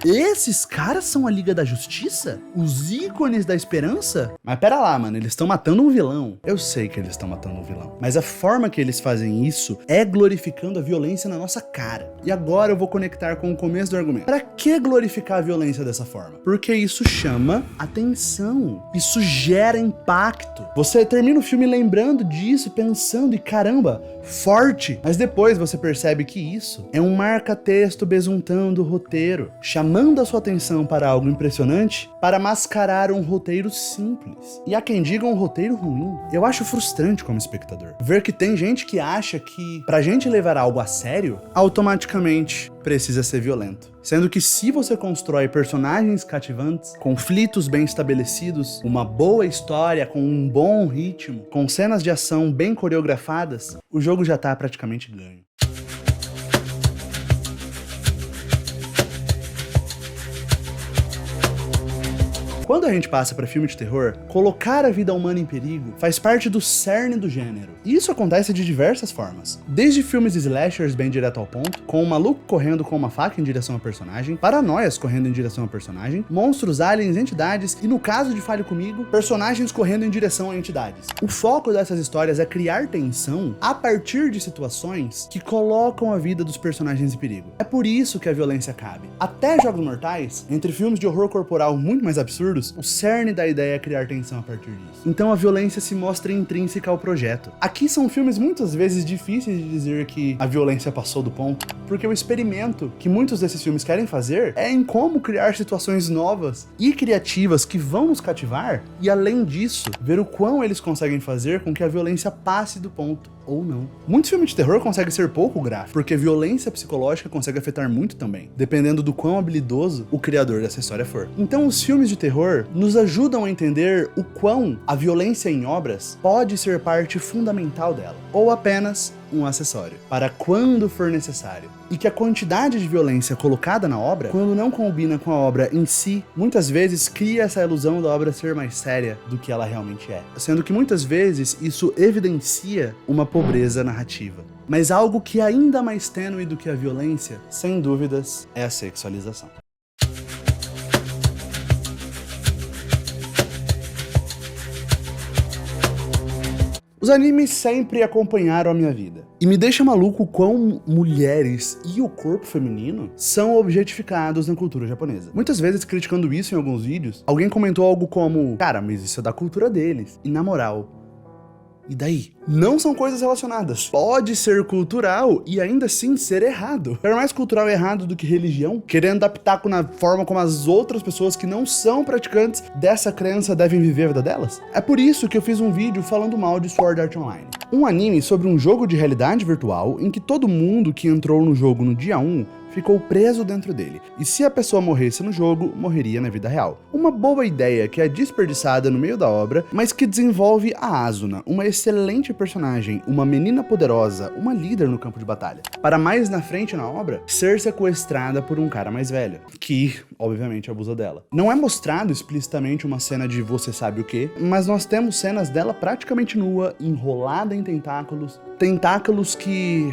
Speaker 1: Esses caras são a Liga da Justiça? Os ícones da esperança? Mas pera lá, mano, eles estão matando um vilão. Eu sei que eles estão matando um vilão, mas a forma que eles fazem isso é glorificando a violência na nossa cara. E agora eu vou conectar com o começo do argumento. Pra que glorificar a violência dessa forma? Porque isso chama atenção. Isso gera impacto. Você termina o filme lembrando disso, pensando, e caramba, forte. Mas depois você percebe que isso é um marca-texto besuntando o roteiro, chamando a sua atenção para algo impressionante para mascarar um roteiro simples. E há quem diga um roteiro ruim. Eu acho frustrante como espectador ver que tem gente que acha que pra gente levar algo a sério, automaticamente precisa ser violento. Sendo que se você constrói personagens cativantes, conflitos bem estabelecidos, uma boa história com um bom ritmo, com cenas de ação bem coreografadas, o jogo já tá praticamente ganho. Quando a gente passa para filme de terror, colocar a vida humana em perigo faz parte do cerne do gênero. E isso acontece de diversas formas. Desde filmes slashers bem direto ao ponto, com um maluco correndo com uma faca em direção ao personagem, paranoias correndo em direção ao personagem, monstros, aliens, entidades e, no caso de Fale Comigo, personagens correndo em direção a entidades. O foco dessas histórias é criar tensão a partir de situações que colocam a vida dos personagens em perigo. É por isso que a violência cabe. Até Jogos Mortais, entre filmes de horror corporal muito mais absurdos, o cerne da ideia é criar tensão a partir disso. Então a violência se mostra intrínseca ao projeto. Aqui são filmes muitas vezes difíceis de dizer que a violência passou do ponto, porque o experimento que muitos desses filmes querem fazer é em como criar situações novas e criativas que vão nos cativar, e além disso, ver o quão eles conseguem fazer com que a violência passe do ponto, ou não. Muitos filmes de terror conseguem ser pouco gráficos, porque a violência psicológica consegue afetar muito também, dependendo do quão habilidoso o criador dessa história for. Então os filmes de terror nos ajudam a entender o quão a violência em obras pode ser parte fundamental dela, ou apenas um acessório, para quando for necessário. E que a quantidade de violência colocada na obra, quando não combina com a obra em si, muitas vezes cria essa ilusão da obra ser mais séria do que ela realmente é. Sendo que muitas vezes isso evidencia uma pobreza narrativa. Mas algo que é ainda mais tênue do que a violência, sem dúvidas, é a sexualização. Os animes sempre acompanharam a minha vida. E me deixa maluco quão mulheres e o corpo feminino são objetificados na cultura japonesa. Muitas vezes, criticando isso em alguns vídeos, alguém comentou algo como: cara, mas isso é da cultura deles. E na moral, e daí? Não são coisas relacionadas. Pode ser cultural e ainda assim ser errado. É mais cultural e errado do que religião, querendo dar pitaco na forma como as outras pessoas que não são praticantes dessa crença devem viver a vida delas. É por isso que eu fiz um vídeo falando mal de Sword Art Online. Um anime sobre um jogo de realidade virtual em que todo mundo que entrou no jogo no dia 1 ficou preso dentro dele, e se a pessoa morresse no jogo, morreria na vida real. Uma boa ideia que é desperdiçada no meio da obra, mas que desenvolve a Asuna, uma excelente personagem, uma menina poderosa, uma líder no campo de batalha, para mais na frente na obra, ser sequestrada por um cara mais velho, que, obviamente, abusa dela. Não é mostrado explicitamente uma cena de você sabe o que, mas nós temos cenas dela praticamente nua, enrolada em tentáculos que...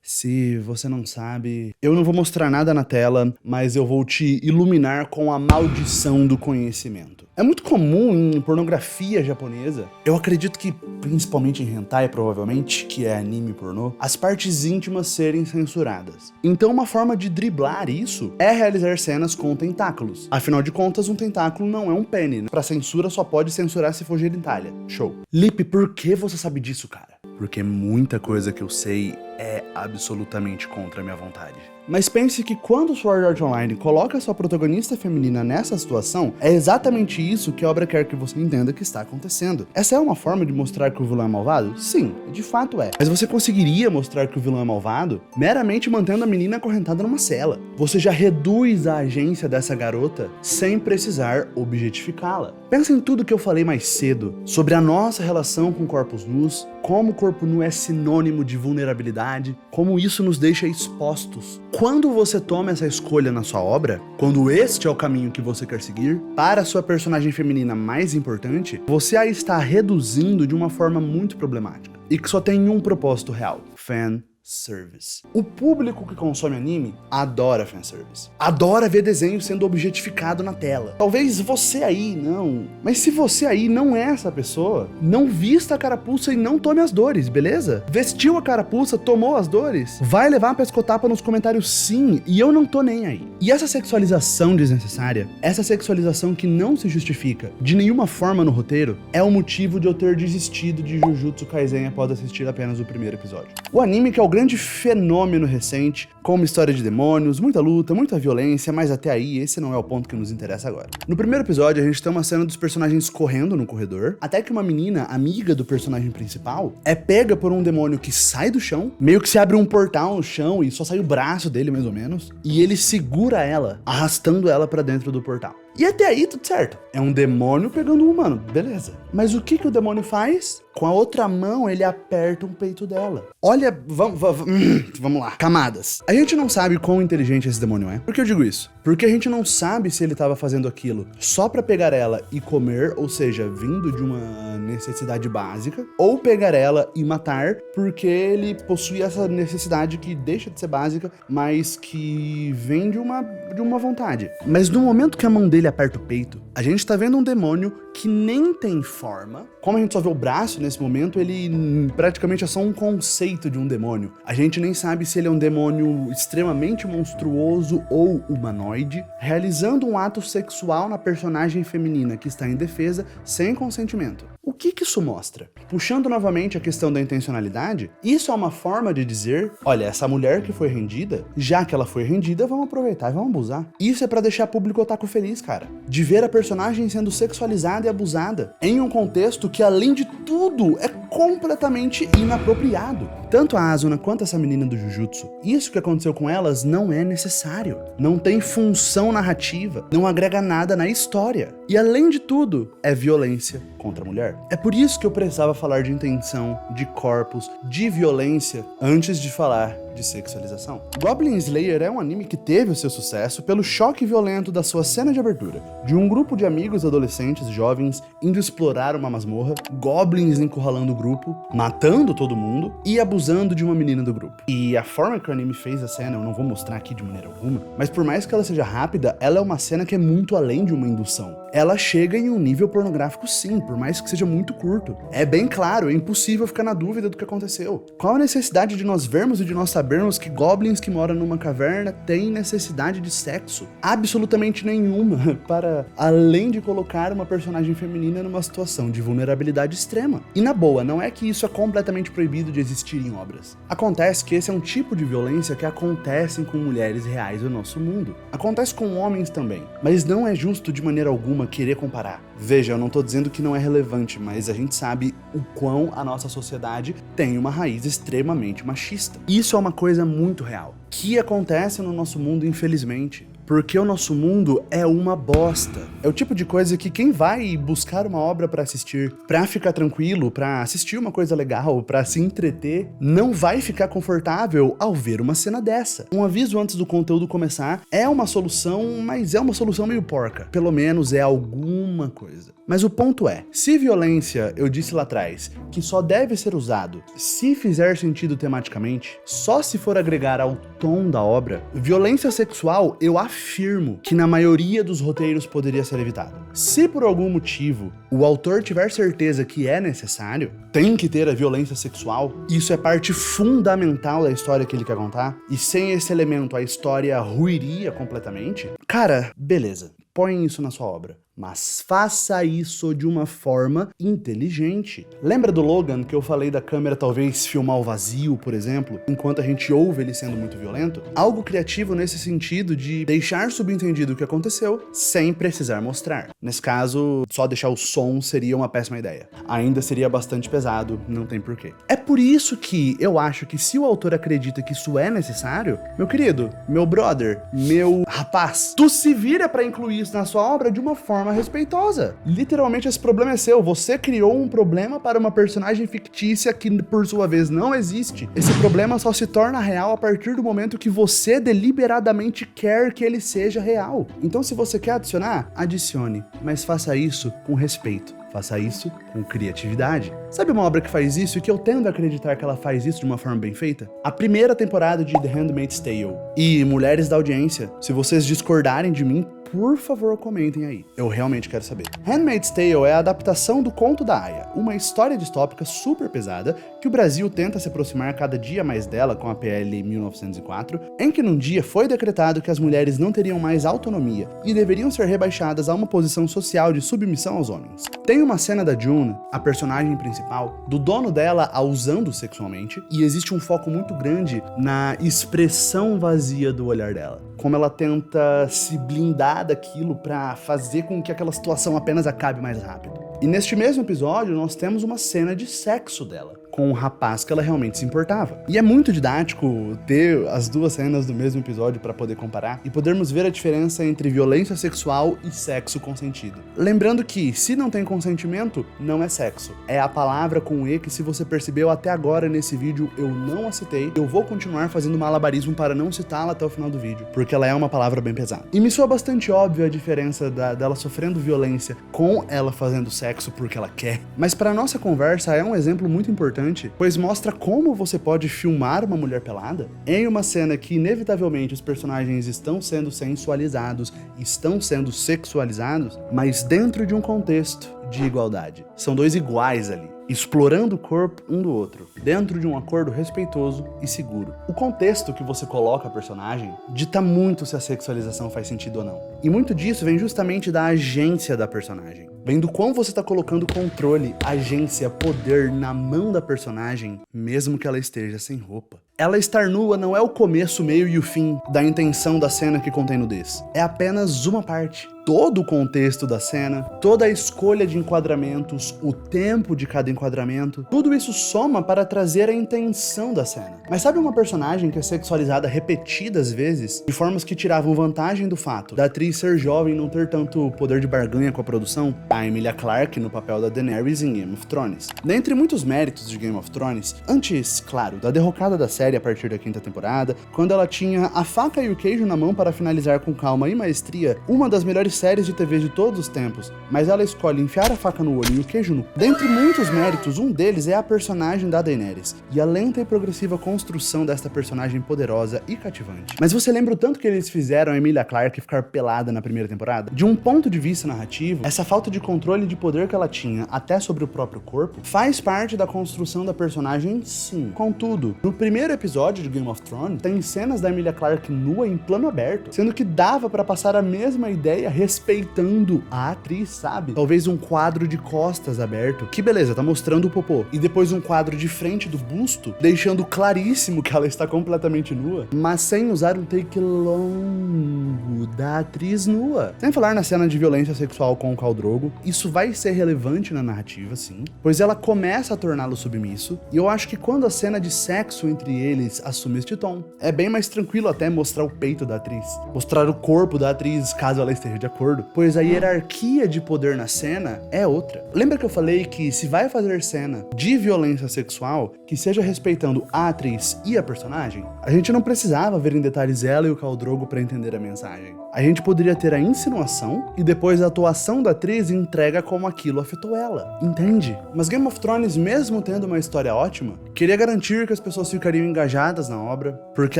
Speaker 1: Se você não sabe, eu não vou mostrar nada na tela, mas eu vou te iluminar com a maldição do conhecimento. É muito comum em pornografia japonesa, eu acredito que principalmente em hentai provavelmente, que é anime pornô, as partes íntimas serem censuradas. Então uma forma de driblar isso é realizar cenas com tentáculos. Afinal de contas, um tentáculo não é um pênis, né? Pra censura só pode censurar se for genitália. Show. Lipe, por que você sabe disso, cara? Porque muita coisa que eu sei é absolutamente contra a minha vontade. Mas pense que quando Sword Art Online coloca sua protagonista feminina nessa situação, é exatamente isso que a obra quer que você entenda que está acontecendo. Essa é uma forma de mostrar que o vilão é malvado? Sim, de fato é. Mas você conseguiria mostrar que o vilão é malvado meramente mantendo a menina acorrentada numa cela. Você já reduz a agência dessa garota sem precisar objetificá-la. Pensa em tudo que eu falei mais cedo sobre a nossa relação com corpos nus, como o corpo nu é sinônimo de vulnerabilidade, como isso nos deixa expostos. Quando você toma essa escolha na sua obra, quando este é o caminho que você quer seguir, para a sua personagem feminina mais importante, você a está reduzindo de uma forma muito problemática e que só tem um propósito real: fanservice. O público que consome anime adora fanservice. Adora ver desenho sendo objetificado na tela. Talvez você aí não. Mas se você aí não é essa pessoa, não vista a carapuça e não tome as dores, beleza? Vestiu a carapuça, tomou as dores, vai levar pra escotapa nos comentários sim, e eu não tô nem aí. E essa sexualização desnecessária, essa sexualização que não se justifica de nenhuma forma no roteiro, é o motivo de eu ter desistido de Jujutsu Kaisen após assistir apenas o primeiro episódio. O anime que é o grande fenômeno recente, com uma história de demônios, muita luta, muita violência, mas até aí esse não é o ponto que nos interessa agora. No primeiro episódio a gente tem uma cena dos personagens correndo no corredor, até que uma menina, amiga do personagem principal, é pega por um demônio que sai do chão, meio que se abre um portal no chão e só sai o braço dele mais ou menos, e ele segura ela, arrastando ela pra dentro do portal. E até aí tudo certo. É um demônio pegando um humano, beleza. Mas o que o demônio faz? Com a outra mão ele aperta um peito dela. Olha, vamos lá. Camadas. A gente não sabe quão inteligente esse demônio é. Por que eu digo isso? Porque a gente não sabe se ele tava fazendo aquilo só pra pegar ela e comer, ou seja, vindo de uma necessidade básica, ou pegar ela e matar porque ele possui essa necessidade que deixa de ser básica, mas que vem de uma vontade. Mas no momento que a mão dele aperta o peito, a gente tá vendo um demônio que nem tem forma. Como a gente só vê o braço nesse momento, ele praticamente é só um conceito de um demônio. A gente nem sabe se ele é um demônio extremamente monstruoso ou humanoide, realizando um ato sexual na personagem feminina que está em defesa sem consentimento. O que isso mostra? Puxando novamente a questão da intencionalidade, isso é uma forma de dizer, olha, essa mulher que foi rendida, já que ela foi rendida, vamos aproveitar e vamos abusar. Isso é pra deixar o público otaku feliz, cara. De ver a personagem sendo sexualizada e abusada, em um contexto que, além de tudo, é completamente inapropriado. Tanto a Asuna quanto essa menina do Jujutsu, isso que aconteceu com elas não é necessário. Não tem função narrativa, não agrega nada na história. E além de tudo, é violência contra a mulher. É por isso que eu precisava falar de intenção, de corpos, de violência, antes de falar de sexualização. Goblin Slayer é um anime que teve o seu sucesso pelo choque violento da sua cena de abertura, de um grupo de amigos adolescentes jovens indo explorar uma masmorra, goblins encurralando o grupo, matando todo mundo e abusando de uma menina do grupo. E a forma que o anime fez a cena, eu não vou mostrar aqui de maneira alguma, mas por mais que ela seja rápida, ela é uma cena que é muito além de uma indução. Ela chega em um nível pornográfico sim, por mais que seja muito curto. É bem claro, é impossível ficar na dúvida do que aconteceu. Qual a necessidade de nós vermos e de nós sabermos que goblins que moram numa caverna têm necessidade de sexo? Absolutamente nenhuma, para além de colocar uma personagem feminina numa situação de vulnerabilidade extrema. E na boa, não é que isso é completamente proibido de existir em obras. Acontece que esse é um tipo de violência que acontece com mulheres reais do nosso mundo. Acontece com homens também, mas não é justo de maneira alguma querer comparar. Veja, eu não tô dizendo que não é relevante, mas a gente sabe o quão a nossa sociedade tem uma raiz extremamente machista. Isso é uma coisa muito real, que acontece no nosso mundo, infelizmente. Porque o nosso mundo é uma bosta. É o tipo de coisa que quem vai buscar uma obra pra assistir, pra ficar tranquilo, pra assistir uma coisa legal, pra se entreter, não vai ficar confortável ao ver uma cena dessa. Um aviso antes do conteúdo começar, é uma solução, mas é uma solução meio porca. Pelo menos é alguma coisa. Mas o ponto é, se violência, eu disse lá atrás, que só deve ser usado se fizer sentido tematicamente, só se for agregar ao tom da obra, violência sexual, eu afirmo que na maioria dos roteiros poderia ser evitado. Se por algum motivo o autor tiver certeza que é necessário, tem que ter a violência sexual, isso é parte fundamental da história que ele quer contar, e sem esse elemento a história ruiria completamente, cara, beleza, põe isso na sua obra. mas faça isso de uma forma inteligente. Lembra do Logan que eu falei da câmera talvez filmar o vazio, por exemplo, enquanto a gente ouve ele sendo muito violento? Algo criativo nesse sentido de deixar subentendido o que aconteceu sem precisar mostrar. Nesse caso, só deixar o som seria uma péssima ideia. Ainda seria bastante pesado, não tem porquê. É por isso que eu acho que se o autor acredita que isso é necessário, meu querido, meu brother, meu rapaz, tu se vira pra incluir isso na sua obra de uma forma respeitosa. Literalmente esse problema é seu. Você criou um problema para uma personagem fictícia que por sua vez não existe. Esse problema só se torna real a partir do momento que você deliberadamente quer que ele seja real. Então se você quer adicionar, adicione, mas faça isso com respeito. Faça isso com criatividade. Sabe uma obra que faz isso e que eu tendo a acreditar que ela faz isso de uma forma bem feita? A primeira temporada de The Handmaid's Tale. E mulheres da audiência, se vocês discordarem de mim, por favor, comentem aí. Eu realmente quero saber. Handmaid's Tale é a adaptação do Conto da Aia, uma história distópica super pesada que o Brasil tenta se aproximar cada dia mais dela com a PL 1904, em que num dia foi decretado que as mulheres não teriam mais autonomia e deveriam ser rebaixadas a uma posição social de submissão aos homens. Tem uma cena da June, a personagem principal, do dono dela a usando sexualmente, e existe um foco muito grande na expressão vazia do olhar dela. Como ela tenta se blindar daquilo pra fazer com que aquela situação apenas acabe mais rápido. E neste mesmo episódio, nós temos uma cena de sexo dela, com um rapaz que ela realmente se importava. E é muito didático ter as duas cenas do mesmo episódio para poder comparar e podermos ver a diferença entre violência sexual e sexo consentido. Lembrando que, se não tem consentimento, não é sexo. É a palavra com E que, se você percebeu até agora nesse vídeo, eu não a citei. Eu vou continuar fazendo malabarismo para não citá-la até o final do vídeo, porque ela é uma palavra bem pesada. E me soa bastante óbvio a diferença dela sofrendo violência com ela fazendo sexo porque ela quer. Mas para nossa conversa é um exemplo muito importante, pois mostra como você pode filmar uma mulher pelada em uma cena que inevitavelmente os personagens estão sendo sensualizados, estão sendo sexualizados, mas dentro de um contexto de igualdade. São dois iguais ali, explorando o corpo um do outro, dentro de um acordo respeitoso e seguro. O contexto que você coloca a personagem dita muito se a sexualização faz sentido ou não. E muito disso vem justamente da agência da personagem. Vem do quão você está colocando controle, agência, poder na mão da personagem, mesmo que ela esteja sem roupa. Ela estar nua não é o começo, meio e o fim da intenção da cena que contém nudez. É apenas uma parte. Todo o contexto da cena, toda a escolha de enquadramentos, o tempo de cada enquadramento, tudo isso soma para trazer a intenção da cena. Mas sabe uma personagem que é sexualizada repetidas vezes, de formas que tiravam vantagem do fato da atriz ser jovem e não ter tanto poder de barganha com a produção? A Emilia Clarke no papel da Daenerys em Game of Thrones. Dentre muitos méritos de Game of Thrones, antes, claro, da derrocada da série a partir da 5ª temporada, quando ela tinha a faca e o queijo na mão para finalizar com calma e maestria uma das melhores séries de TV de todos os tempos, mas ela escolhe enfiar a faca no olho e o queijo no... Dentre muitos méritos, um deles é a personagem da Daenerys, e a lenta e progressiva construção desta personagem poderosa e cativante. Mas você lembra o tanto que eles fizeram a Emilia Clarke ficar pelada na primeira temporada? De um ponto de vista narrativo, essa falta de controle de poder que ela tinha, até sobre o próprio corpo, faz parte da construção da personagem, sim. Contudo, no primeiro episódio de Game of Thrones, tem cenas da Emilia Clarke nua em plano aberto, sendo que dava pra passar a mesma ideia respeitando a atriz, sabe? Talvez um quadro de costas aberto, que beleza, tá mostrando o popô, e depois um quadro de frente do busto, deixando claríssimo que ela está completamente nua, mas sem usar um take longo da atriz nua. Sem falar na cena de violência sexual com o Khal Drogo, isso vai ser relevante na narrativa, sim, pois ela começa a torná-lo submisso, e eu acho que quando a cena de sexo entre eles assume este tom, é bem mais tranquilo até mostrar o peito da atriz, mostrar o corpo da atriz caso ela esteja de acordo, pois a hierarquia de poder na cena é outra. Lembra que eu falei que se vai fazer cena de violência sexual, que seja respeitando a atriz e a personagem? A gente não precisava ver em detalhes ela e o Khal Drogo para entender a mensagem. A gente poderia ter a insinuação e depois a atuação da atriz entrega como aquilo afetou ela, entende? Mas Game of Thrones, mesmo tendo uma história ótima, queria garantir que as pessoas ficariam engajadas na obra, porque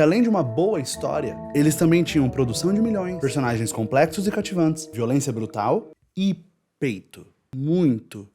Speaker 1: além de uma boa história, eles também tinham produção de milhões, personagens complexos e cativantes, violência brutal e peito. Muito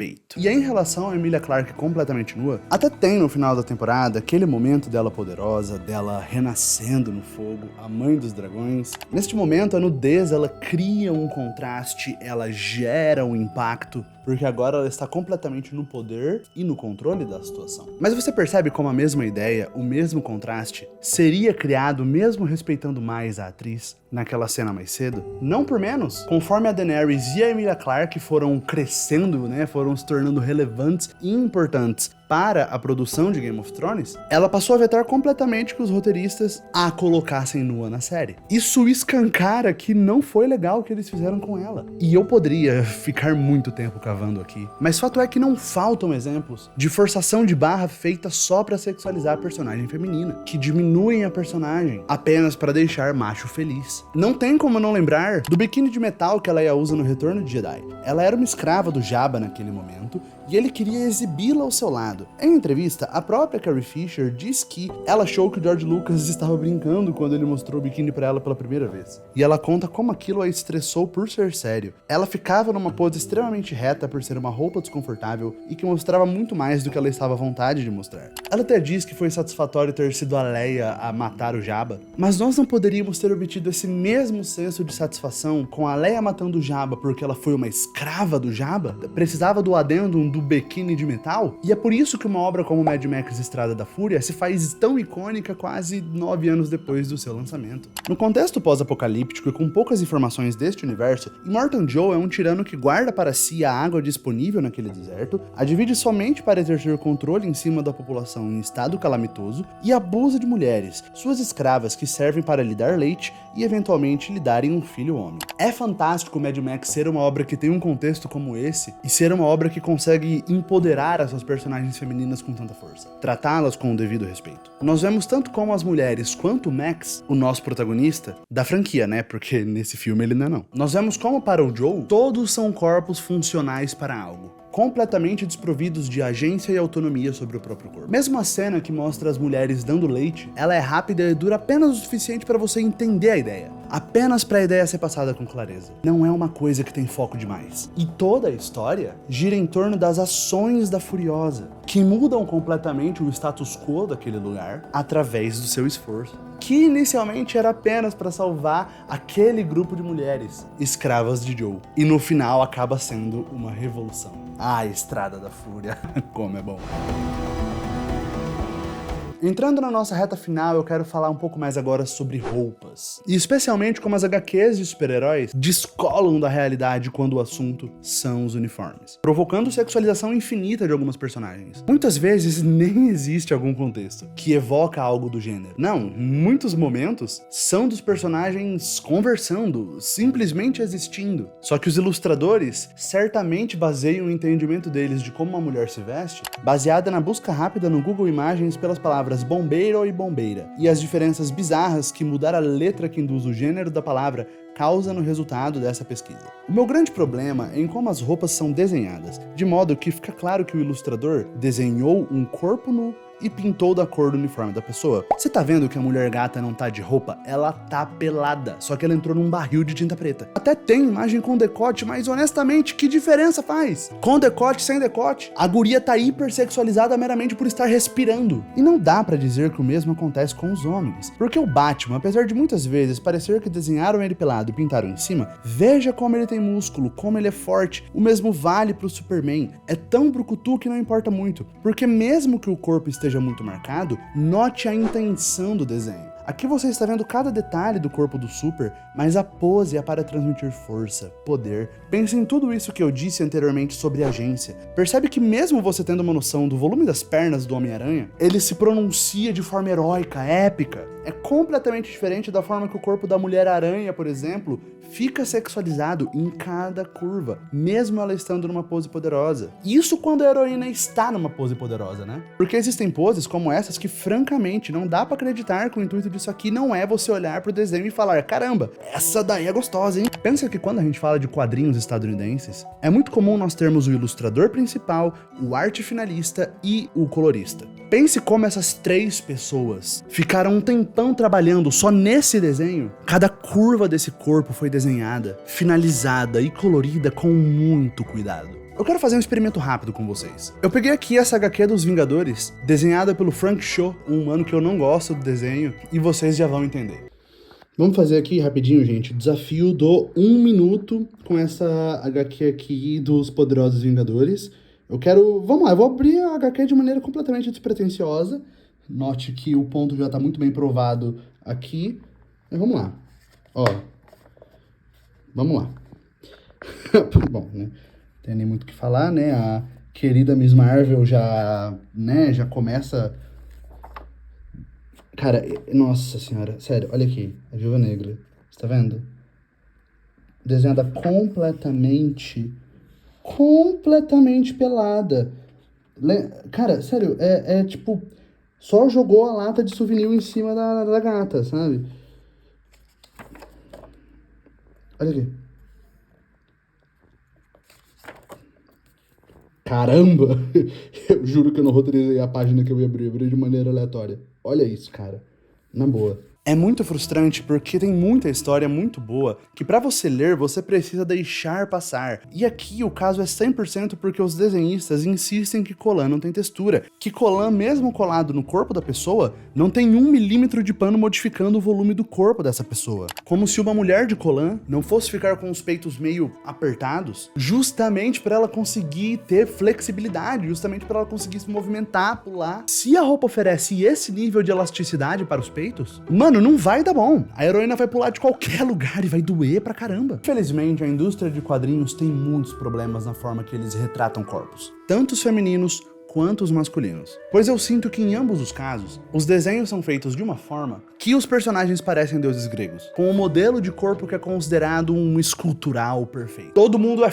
Speaker 1: respeito. E em relação a Emilia Clarke completamente nua, até tem no final da temporada aquele momento dela poderosa, dela renascendo no fogo, a mãe dos dragões. Neste momento, a nudez, ela cria um contraste, ela gera um impacto, porque agora ela está completamente no poder e no controle da situação. Mas você percebe como a mesma ideia, o mesmo contraste, seria criado mesmo respeitando mais a atriz naquela cena mais cedo? Não por menos, conforme a Daenerys e a Emilia Clarke foram crescendo, né, foram se tornando relevantes e importantes para a produção de Game of Thrones, ela passou a vetar completamente que os roteiristas a colocassem nua na série. Isso escancara que não foi legal o que eles fizeram com ela. E eu poderia ficar muito tempo cavando aqui, mas fato é que não faltam exemplos de forçação de barra feita só pra sexualizar a personagem feminina, que diminuem a personagem apenas pra deixar macho feliz. Não tem como não lembrar do biquíni de metal que a Leia usa no Retorno de Jedi. Ela era uma escrava do Jabba naquele momento, e ele queria exibi-la ao seu lado. Em entrevista, a própria Carrie Fisher diz que ela achou que o George Lucas estava brincando quando ele mostrou o biquíni pra ela pela primeira vez. E ela conta como aquilo a estressou por ser sério. Ela ficava numa pose extremamente reta por ser uma roupa desconfortável e que mostrava muito mais do que ela estava à vontade de mostrar. Ela até diz que foi satisfatório ter sido a Leia a matar o Jabba, mas nós não poderíamos ter obtido esse mesmo senso de satisfação com a Leia matando o Jabba porque ela foi uma escrava do Jabba? Precisava do adendum do biquíni de metal? E é por isso que uma obra como Mad Max Estrada da Fúria se faz tão icônica quase 9 anos depois do seu lançamento. No contexto pós-apocalíptico e com poucas informações deste universo, Immortan Joe é um tirano que guarda para si a água disponível naquele deserto, a divide somente para exercer controle em cima da população em estado calamitoso e abusa de mulheres, suas escravas que servem para lhe dar leite e eventualmente lhe darem um filho homem. É fantástico Mad Max ser uma obra que tem um contexto como esse e ser uma obra que consegue empoderar as suas personagens femininas com tanta força, tratá-las com o devido respeito. Nós vemos tanto como as mulheres quanto o Max, o nosso protagonista, da franquia, né, porque nesse filme ele não. Nós vemos como para o Joe, todos são corpos funcionais para algo, completamente desprovidos de agência e autonomia sobre o próprio corpo. Mesmo a cena que mostra as mulheres dando leite, ela é rápida e dura apenas o suficiente para você entender a ideia. Apenas para a ideia ser passada com clareza. Não é uma coisa que tem foco demais. E toda a história gira em torno das ações da Furiosa, que mudam completamente o status quo daquele lugar através do seu esforço, que inicialmente era apenas para salvar aquele grupo de mulheres, escravas de Joe. E no final acaba sendo uma revolução. Ah, Estrada da Fúria, como é bom. Entrando na nossa reta final, eu quero falar um pouco mais agora sobre roupas. E especialmente como as HQs de super-heróis descolam da realidade quando o assunto são os uniformes, provocando sexualização infinita de algumas personagens. Muitas vezes nem existe algum contexto que evoca algo do gênero. Não, muitos momentos são dos personagens conversando, simplesmente existindo. Só que os ilustradores certamente baseiam o entendimento deles de como uma mulher se veste baseada na busca rápida no Google Imagens pelas palavras bombeiro e bombeira, e as diferenças bizarras que mudar a letra que induz o gênero da palavra causa no resultado dessa pesquisa. O meu grande problema é em como as roupas são desenhadas, de modo que fica claro que o ilustrador desenhou um corpo nu e pintou da cor do uniforme da pessoa. Você tá vendo que a mulher gata não tá de roupa? Ela tá pelada, só que ela entrou num barril de tinta preta. Até tem imagem com decote, mas honestamente, que diferença faz? Com decote, sem decote? A guria tá hipersexualizada meramente por estar respirando. E não dá pra dizer que o mesmo acontece com os homens, porque o Batman, apesar de muitas vezes parecer que desenharam ele pelado e pintaram em cima, veja como ele tem músculo, como ele é forte. O mesmo vale pro Superman. É tão brucutu que não importa muito, porque mesmo que o corpo esteja muito marcado, note a intenção do desenho. Aqui você está vendo cada detalhe do corpo do Super, mas a pose é para transmitir força, poder. Pense em tudo isso que eu disse anteriormente sobre agência. Percebe que mesmo você tendo uma noção do volume das pernas do Homem-Aranha, ele se pronuncia de forma heróica, épica. É completamente diferente da forma que o corpo da Mulher-Aranha, por exemplo, fica sexualizado em cada curva, mesmo ela estando numa pose poderosa. Isso quando a heroína está numa pose poderosa, né? Porque existem poses como essas que, francamente, não dá pra acreditar que o intuito disso aqui não é você olhar pro desenho e falar: caramba, essa daí é gostosa, hein? Pensa que quando a gente fala de quadrinhos estadunidenses, é muito comum nós termos o ilustrador principal, o arte finalista e o colorista. Pense como essas 3 pessoas ficaram um tempão trabalhando só nesse desenho. Cada curva desse corpo foi desenhada, finalizada e colorida com muito cuidado. Eu quero fazer um experimento rápido com vocês. Eu peguei aqui essa HQ dos Vingadores, desenhada pelo Frank Cho, um humano que eu não gosto do desenho, e vocês já vão entender. Vamos fazer aqui rapidinho, gente, o desafio do 1 minuto com essa HQ aqui dos Poderosos Vingadores. Vamos lá, eu vou abrir a HQ de maneira completamente despretensiosa. Note que o ponto já tá muito bem provado aqui. Mas vamos lá. Ó. Vamos lá. Bom, né? Não tem nem muito o que falar, né? A querida Miss Marvel já começa... Cara, nossa senhora, sério, olha aqui, a Viúva Negra, você tá vendo? Desenhada completamente pelada. Cara, sério, tipo, só jogou a lata de souvenir em cima da gata, sabe? Olha aqui. Caramba! Eu juro que eu não roteirizei a página que eu ia abrir de maneira aleatória. Olha isso, cara. Na boa. É muito frustrante porque tem muita história muito boa que pra você ler você precisa deixar passar. E aqui o caso é 100% porque os desenhistas insistem que Colan não tem textura, que Colan mesmo colado no corpo da pessoa não tem 1 milímetro de pano modificando o volume do corpo dessa pessoa. Como se uma mulher de Colan não fosse ficar com os peitos meio apertados, justamente pra ela conseguir ter flexibilidade, justamente pra ela conseguir se movimentar, pular. Se a roupa oferece esse nível de elasticidade para os peitos, mano, não vai dar bom. A heroína vai pular de qualquer lugar e vai doer pra caramba. Infelizmente, a indústria de quadrinhos tem muitos problemas na forma que eles retratam corpos, tanto os femininos quanto os masculinos. Pois eu sinto que em ambos os casos, os desenhos são feitos de uma forma que os personagens parecem deuses gregos, com um modelo de corpo que é considerado um escultural perfeito. Todo mundo é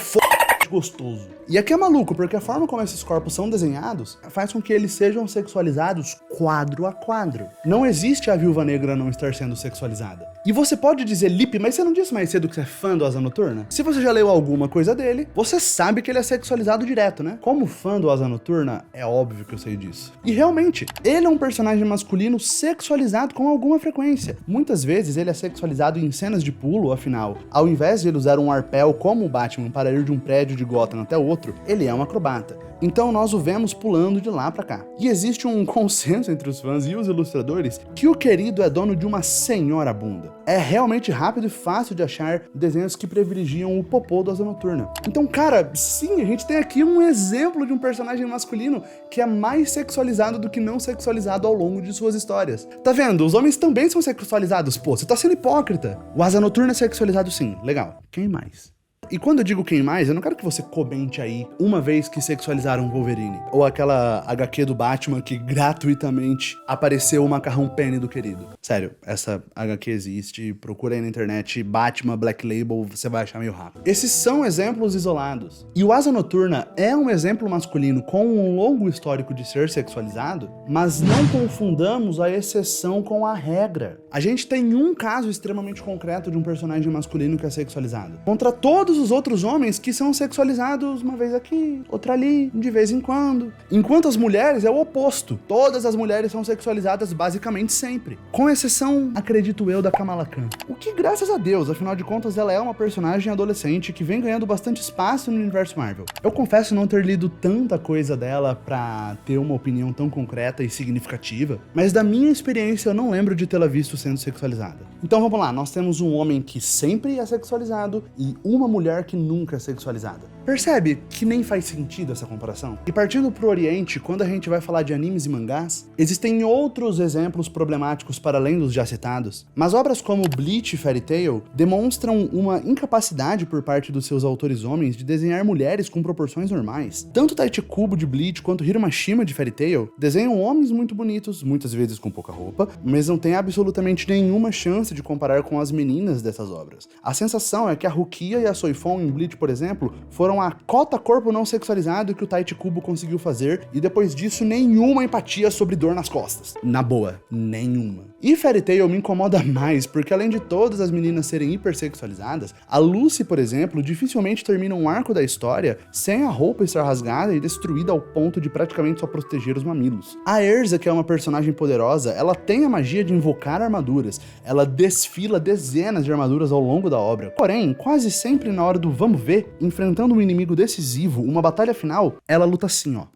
Speaker 1: gostoso. E aqui é maluco, porque a forma como esses corpos são desenhados faz com que eles sejam sexualizados quadro a quadro. Não existe a Viúva Negra não estar sendo sexualizada. E você pode dizer, Lipe, mas você não disse mais cedo que você é fã do Asa Noturna? Se você já leu alguma coisa dele, você sabe que ele é sexualizado direto, né? Como fã do Asa Noturna, é óbvio que eu sei disso. E realmente, ele é um personagem masculino sexualizado com alguma frequência. Muitas vezes ele é sexualizado em cenas de pulo, afinal, ao invés de ele usar um arpel como o Batman para ir de um prédio de Gotham até outro, ele é um acrobata. Então nós o vemos pulando de lá pra cá. E existe um consenso entre os fãs e os ilustradores que o querido é dono de uma senhora bunda. É realmente rápido e fácil de achar desenhos que privilegiam o popô do Asa Noturna. Então, cara, sim, a gente tem aqui um exemplo de um personagem masculino que é mais sexualizado do que não sexualizado ao longo de suas histórias. Tá vendo? Os homens também são sexualizados, pô, você tá sendo hipócrita. O Asa Noturna é sexualizado sim, legal. Quem mais? E quando eu digo quem mais, eu não quero que você comente aí uma vez que sexualizaram o Wolverine. Ou aquela HQ do Batman que gratuitamente apareceu o macarrão Penny do querido. Sério, essa HQ existe, procura aí na internet Batman Black Label, você vai achar meio rápido. Esses são exemplos isolados. E o Asa Noturna é um exemplo masculino com um longo histórico de ser sexualizado, mas não confundamos a exceção com a regra. A gente tem um caso extremamente concreto de um personagem masculino que é sexualizado. Contra todos os outros homens que são sexualizados uma vez aqui, outra ali, de vez em quando. Enquanto as mulheres é o oposto. Todas as mulheres são sexualizadas basicamente sempre. Com exceção, acredito eu, da Kamala Khan. O que, graças a Deus, afinal de contas, ela é uma personagem adolescente que vem ganhando bastante espaço no universo Marvel. Eu confesso não ter lido tanta coisa dela pra ter uma opinião tão concreta e significativa, mas da minha experiência eu não lembro de tê-la visto sendo sexualizada. Então vamos lá, nós temos um homem que sempre é sexualizado e uma mulher que nunca é sexualizada. Percebe que nem faz sentido essa comparação? E partindo pro Oriente, quando a gente vai falar de animes e mangás, existem outros exemplos problemáticos para além dos já citados, mas obras como Bleach e Fairy Tail demonstram uma incapacidade por parte dos seus autores homens de desenhar mulheres com proporções normais. Tanto Taichi Kubo de Bleach quanto Hiro Mashima de Fairy Tail desenham homens muito bonitos, muitas vezes com pouca roupa, mas não tem absolutamente nenhuma chance de comparar com as meninas dessas obras. A sensação é que a Rukia e a Soifon em Bleach, por exemplo, foram a cota corpo não sexualizado que o Taichi Kubo conseguiu fazer, e depois disso nenhuma empatia sobre dor nas costas. Na boa, nenhuma. E Fairy Tail me incomoda mais, porque além de todas as meninas serem hipersexualizadas, a Lucy, por exemplo, dificilmente termina um arco da história sem a roupa estar rasgada e destruída ao ponto de praticamente só proteger os mamilos. A Erza, que é uma personagem poderosa, ela tem a magia de invocar armaduras, ela desfila dezenas de armaduras ao longo da obra. Porém, quase sempre na hora do vamos ver, enfrentando um inimigo decisivo, uma batalha final, ela luta assim, ó.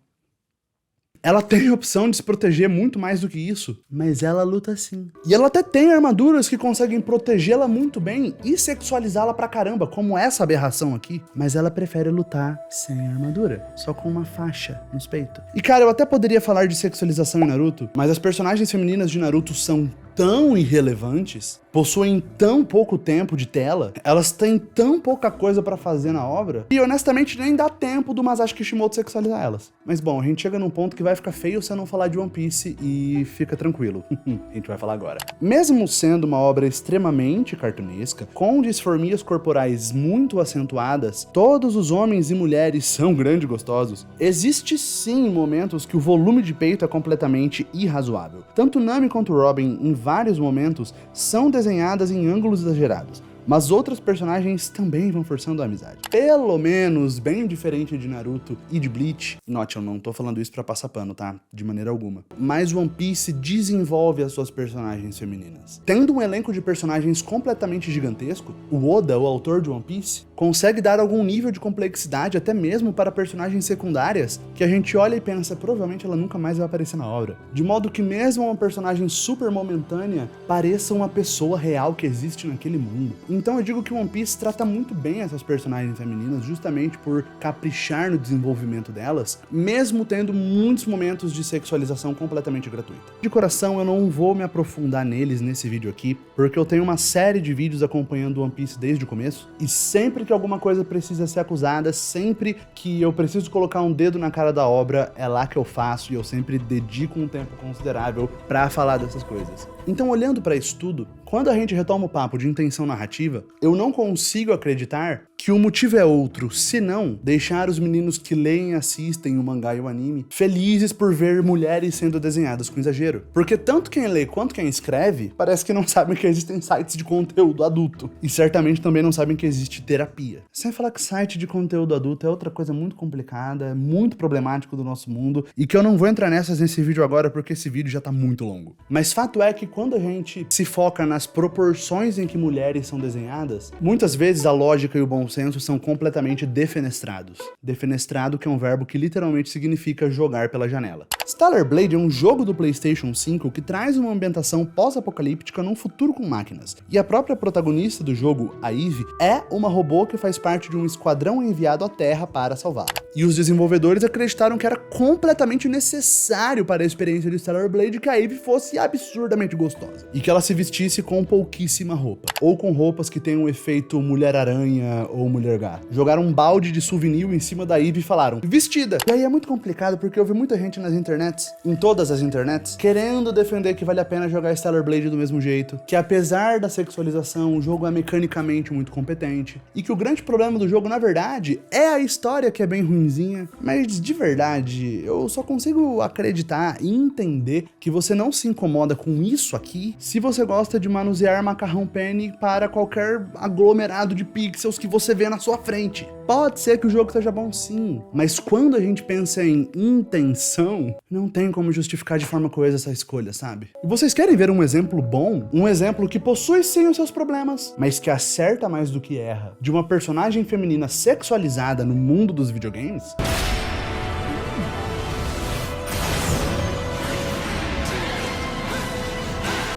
Speaker 1: Ela tem a opção de se proteger muito mais do que isso, mas ela luta assim. E ela até tem armaduras que conseguem protegê-la muito bem e sexualizá-la pra caramba, como essa aberração aqui. Mas ela prefere lutar sem armadura, só com uma faixa nos peitos. E cara, eu até poderia falar de sexualização em Naruto, mas as personagens femininas de Naruto são tão irrelevantes, possuem tão pouco tempo de tela, elas têm tão pouca coisa pra fazer na obra, e honestamente nem dá tempo do Masashi Kishimoto sexualizar elas. Mas bom, a gente chega num ponto que vai ficar feio se eu não falar de One Piece, e fica tranquilo, a gente vai falar agora. Mesmo sendo uma obra extremamente cartunesca, com disformias corporais muito acentuadas, todos os homens e mulheres são grandes gostosos, existe sim momentos que o volume de peito é completamente irrazoável. Tanto Nami quanto Robin, em vários momentos, são desenhadas em ângulos exagerados, mas outros personagens também vão forçando a amizade. Pelo menos bem diferente de Naruto e de Bleach. Note, eu não tô falando isso pra passar pano, tá? De maneira alguma. Mas One Piece desenvolve as suas personagens femininas. Tendo um elenco de personagens completamente gigantesco, o Oda, o autor de One Piece, consegue dar algum nível de complexidade até mesmo para personagens secundárias que a gente olha e pensa, provavelmente ela nunca mais vai aparecer na obra. De modo que mesmo uma personagem super momentânea pareça uma pessoa real que existe naquele mundo. Então eu digo que One Piece trata muito bem essas personagens femininas justamente por caprichar no desenvolvimento delas, mesmo tendo muitos momentos de sexualização completamente gratuita. De coração, eu não vou me aprofundar neles nesse vídeo aqui, porque eu tenho uma série de vídeos acompanhando One Piece desde o começo, e sempre que alguma coisa precisa ser acusada, sempre que eu preciso colocar um dedo na cara da obra, é lá que eu faço, e eu sempre dedico um tempo considerável pra falar dessas coisas. Então, olhando pra isso tudo, quando a gente retoma o papo de intenção narrativa, eu não consigo acreditar que o motivo é outro, senão deixar os meninos que leem e assistem o mangá e o anime felizes por ver mulheres sendo desenhadas com exagero. Porque tanto quem lê quanto quem escreve parece que não sabem que existem sites de conteúdo adulto. E certamente também não sabem que existe terapia. Sem falar que site de conteúdo adulto é outra coisa muito complicada, é muito problemático do nosso mundo, e que eu não vou entrar nessas nesse vídeo agora porque esse vídeo já tá muito longo. Mas fato é que quando a gente se foca nas proporções em que mulheres são desenhadas, muitas vezes a lógica e o bom senso são completamente defenestrados. Defenestrado, que é um verbo que literalmente significa jogar pela janela. Stellar Blade é um jogo do PlayStation 5 que traz uma ambientação pós-apocalíptica num futuro com máquinas. E a própria protagonista do jogo, a Eve, é uma robô que faz parte de um esquadrão enviado à Terra para salvá-la. E os desenvolvedores acreditaram que era completamente necessário para a experiência de Stellar Blade que a Eve fosse absurdamente gostosa. E que ela se vestisse com pouquíssima roupa. Ou com roupas que tenham um efeito Mulher-Aranha ou Mulher-Gato. Jogaram um balde de souvenir em cima da Eve e falaram, vestida! E aí é muito complicado porque eu vi muita gente nas internets, em todas as internets, querendo defender que vale a pena jogar Stellar Blade do mesmo jeito, que apesar da sexualização, o jogo é mecanicamente muito competente, e que o grande problema do jogo, na verdade, é a história que é bem ruinzinha, mas de verdade, eu só consigo acreditar e entender que você não se incomoda com isso aqui se você gosta de manusear macarrão penny para qualquer aglomerado de pixels que você vê na sua frente. Pode ser que o jogo seja bom sim, mas quando a gente pensa em intenção, não tem como justificar de forma coesa essa escolha, sabe? E vocês querem ver um exemplo bom? Um exemplo que possui sim os seus problemas, mas que acerta mais do que erra, de uma personagem feminina sexualizada no mundo dos videogames?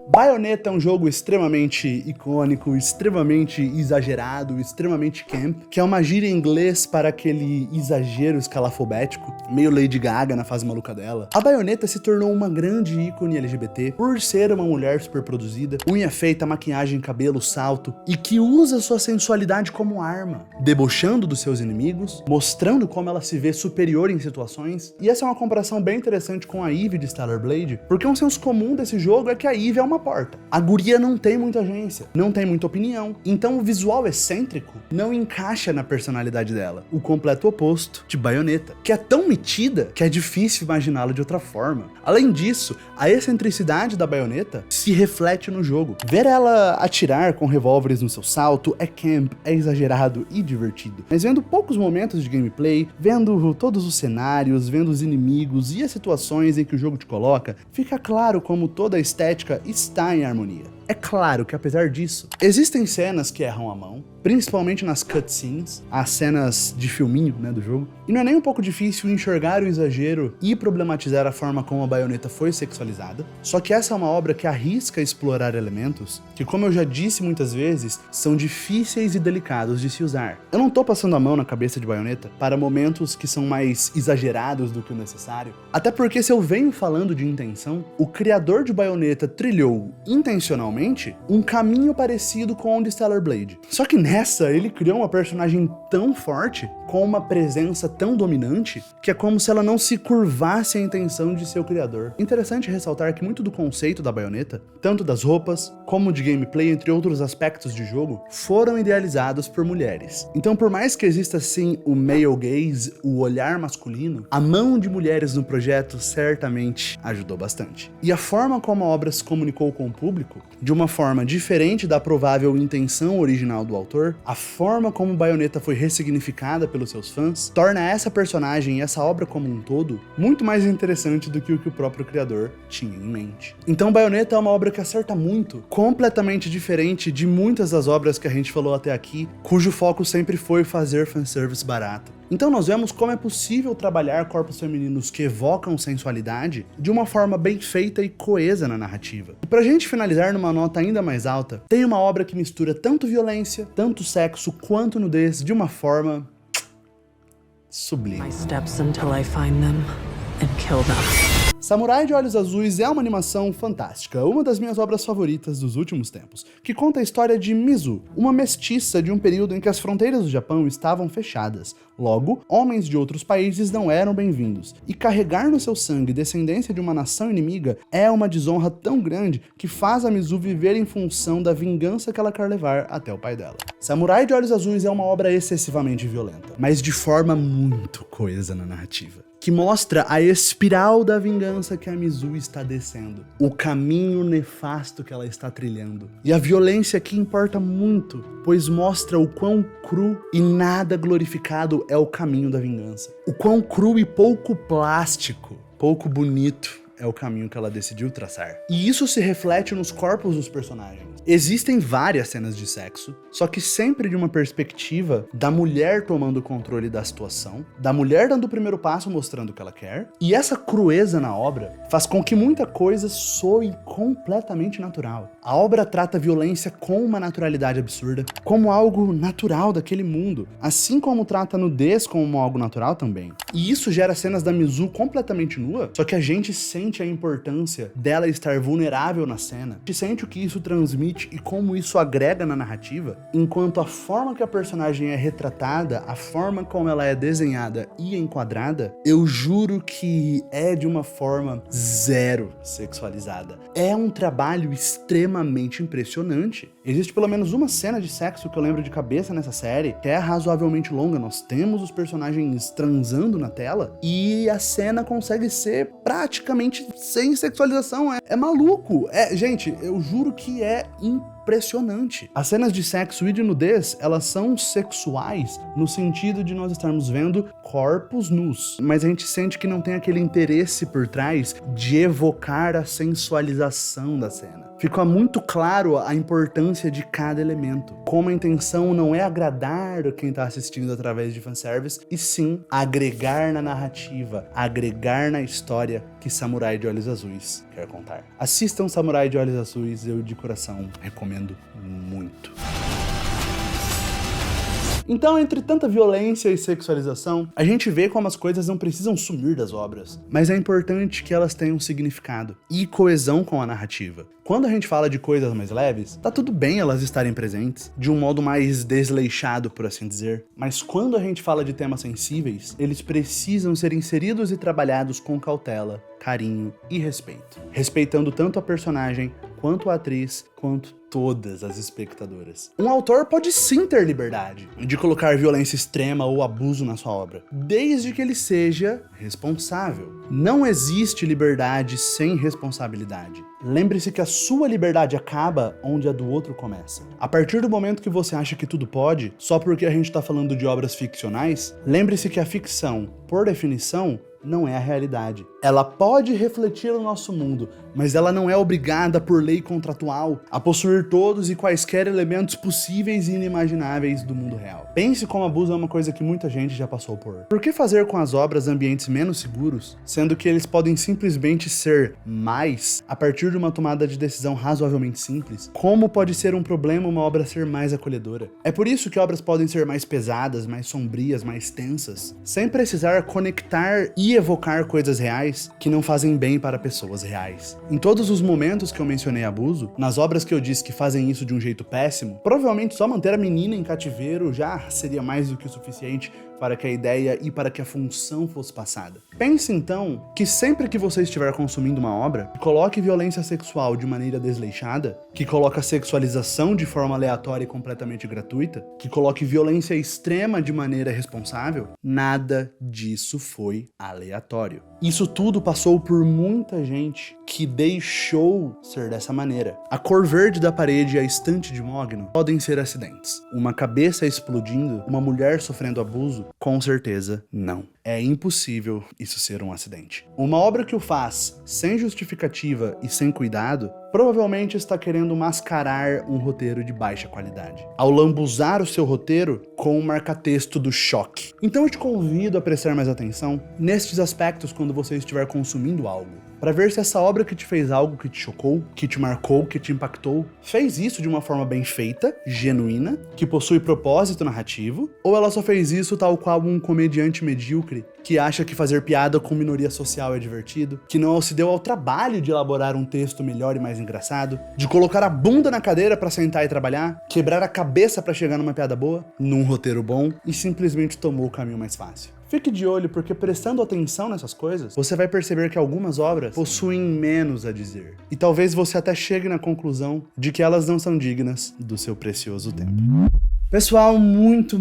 Speaker 1: Bayonetta é um jogo extremamente icônico, extremamente exagerado, extremamente camp, que é uma gíria em inglês para aquele exagero escalafobético, meio Lady Gaga na fase maluca dela. A Bayonetta se tornou uma grande ícone LGBT por ser uma mulher superproduzida, unha feita, maquiagem, cabelo, salto, e que usa sua sensualidade como arma, debochando dos seus inimigos, mostrando como ela se vê superior em situações. E essa é uma comparação bem interessante com a Eve de Stellar Blade, porque um senso comum desse jogo é que a Eve é uma porta. A guria não tem muita agência, não tem muita opinião, então o visual excêntrico não encaixa na personalidade dela, o completo oposto de Bayonetta, que é tão metida que é difícil imaginá-la de outra forma. Além disso, a excentricidade da Bayonetta se reflete no jogo. Ver ela atirar com revólveres no seu salto é camp, é exagerado e divertido. Mas vendo poucos momentos de gameplay, vendo todos os cenários, vendo os inimigos e as situações em que o jogo te coloca, fica claro como toda a estética está em harmonia. É claro que apesar disso, existem cenas que erram a mão, principalmente nas cutscenes, as cenas de filminho, né, do jogo, e não é nem um pouco difícil enxergar o exagero e problematizar a forma como a Bayonetta foi sexualizada, só que essa é uma obra que arrisca explorar elementos que, como eu já disse muitas vezes, são difíceis e delicados de se usar. Eu não tô passando a mão na cabeça de Bayonetta para momentos que são mais exagerados do que o necessário, até porque se eu venho falando de intenção, o criador de Bayonetta trilhou, intencionalmente, um caminho parecido com o de Stellar Blade. Só que nessa, ele criou uma personagem tão forte, com uma presença tão dominante, que é como se ela não se curvasse à intenção de seu criador. Interessante ressaltar que muito do conceito da Bayonetta, tanto das roupas, como de gameplay, entre outros aspectos de jogo, foram idealizados por mulheres. Então, por mais que exista sim o male gaze, o olhar masculino, a mão de mulheres no projeto certamente ajudou bastante. E a forma como a obra se comunicou com o público, de uma forma diferente da provável intenção original do autor, a forma como Bayonetta foi ressignificada pelos seus fãs, torna essa personagem e essa obra como um todo muito mais interessante do que o próprio criador tinha em mente. Então Bayonetta é uma obra que acerta muito, completamente diferente de muitas das obras que a gente falou até aqui, cujo foco sempre foi fazer fanservice barato. Então nós vemos como é possível trabalhar corpos femininos que evocam sensualidade de uma forma bem feita e coesa na narrativa. E pra gente finalizar numa nota ainda mais alta, tem uma obra que mistura tanto violência, tanto sexo quanto nudez de uma forma sublime.
Speaker 6: My steps until I find them and kill them.
Speaker 1: Samurai de Olhos Azuis é uma animação fantástica, uma das minhas obras favoritas dos últimos tempos, que conta a história de Mizu, uma mestiça de um período em que as fronteiras do Japão estavam fechadas. Logo, homens de outros países não eram bem-vindos, e carregar no seu sangue descendência de uma nação inimiga é uma desonra tão grande que faz a Mizu viver em função da vingança que ela quer levar até o pai dela. Samurai de Olhos Azuis é uma obra excessivamente violenta, mas de forma muito coesa na narrativa, que mostra a espiral da vingança que a Mizu está descendo, o caminho nefasto que ela está trilhando. E a violência aqui importa muito, pois mostra o quão cru e nada glorificado é o caminho da vingança. O quão cru e pouco plástico, pouco bonito é o caminho que ela decidiu traçar. E isso se reflete nos corpos dos personagens. Existem várias cenas de sexo, só que sempre de uma perspectiva da mulher tomando o controle da situação, da mulher dando o primeiro passo mostrando o que ela quer, e essa crueza na obra faz com que muita coisa soe completamente natural. A obra trata a violência com uma naturalidade absurda, como algo natural daquele mundo, assim como trata a nudez como algo natural também. E isso gera cenas da Mizu completamente nua, só que a gente sente a importância dela estar vulnerável na cena, a gente sente o que isso transmite e como isso agrega na narrativa, enquanto a forma que a personagem é retratada, a forma como ela é desenhada e enquadrada, eu juro que é de uma forma zero sexualizada. É um trabalho extremamente impressionante. Existe pelo menos uma cena de sexo que eu lembro de cabeça nessa série, que é razoavelmente longa. Nós temos os personagens transando na tela e a cena consegue ser praticamente sem sexualização. É maluco. Gente, eu juro que é impressionante. As cenas de sexo e de nudez, elas são sexuais no sentido de nós estarmos vendo corpos nus, mas a gente sente que não tem aquele interesse por trás de evocar a sensualização da cena. Fica muito claro a importância de cada elemento, como a intenção não é agradar quem está assistindo através de fanservice, e sim agregar na narrativa, agregar na história que Samurai de Olhos Azuis quer contar. Assistam Samurai de Olhos Azuis, eu de coração recomendo muito. Então, entre tanta violência e sexualização, a gente vê como as coisas não precisam sumir das obras, mas é importante que elas tenham significado e coesão com a narrativa. Quando a gente fala de coisas mais leves, tá tudo bem elas estarem presentes, de um modo mais desleixado, por assim dizer. Mas quando a gente fala de temas sensíveis, eles precisam ser inseridos e trabalhados com cautela, carinho e respeito. Respeitando tanto a personagem, quanto a atriz, quanto todas as espectadoras. Um autor pode sim ter liberdade de colocar violência extrema ou abuso na sua obra, desde que ele seja responsável. Não existe liberdade sem responsabilidade. Lembre-se que a sua liberdade acaba onde a do outro começa. A partir do momento que você acha que tudo pode, só porque a gente está falando de obras ficcionais, lembre-se que a ficção, por definição, não é a realidade. Ela pode refletir o nosso mundo, mas ela não é obrigada por lei contratual a possuir todos e quaisquer elementos possíveis e inimagináveis do mundo real. Pense como abuso é uma coisa que muita gente já passou por. Por que fazer com as obras ambientes menos seguros, sendo que eles podem simplesmente ser mais a partir de uma tomada de decisão razoavelmente simples? Como pode ser um problema uma obra ser mais acolhedora? É por isso que obras podem ser mais pesadas, mais sombrias, mais tensas, sem precisar conectar e evocar coisas reais que não fazem bem para pessoas reais. Em todos os momentos que eu mencionei abuso, nas obras que eu disse que fazem isso de um jeito péssimo, provavelmente só manter a menina em cativeiro já seria mais do que o suficiente para que a ideia e para que a função fosse passada. Pense então que sempre que você estiver consumindo uma obra que coloque violência sexual de maneira desleixada, que coloca sexualização de forma aleatória e completamente gratuita, que coloque violência extrema de maneira responsável, nada disso foi aleatório. Isso tudo passou por muita gente que deixou ser dessa maneira. A cor verde da parede e a estante de mogno podem ser acidentes. Uma cabeça explodindo, uma mulher sofrendo abuso, com certeza não. É impossível isso ser um acidente. Uma obra que o faz sem justificativa e sem cuidado, provavelmente está querendo mascarar um roteiro de baixa qualidade, ao lambuzar o seu roteiro com o marca-texto do choque. Então eu te convido a prestar mais atenção nestes aspectos quando você estiver consumindo algo, para ver se essa obra que te fez algo que te chocou, que te marcou, que te impactou, fez isso de uma forma bem feita, genuína, que possui propósito narrativo, ou ela só fez isso tal qual um comediante medíocre que acha que fazer piada com minoria social é divertido, que não se deu ao trabalho de elaborar um texto melhor e mais engraçado, de colocar a bunda na cadeira pra sentar e trabalhar, quebrar a cabeça pra chegar numa piada boa, num roteiro bom, e simplesmente tomou o caminho mais fácil. Fique de olho, porque prestando atenção nessas coisas, você vai perceber que algumas obras possuem menos a dizer. E talvez você até chegue na conclusão de que elas não são dignas do seu precioso tempo. Pessoal, muito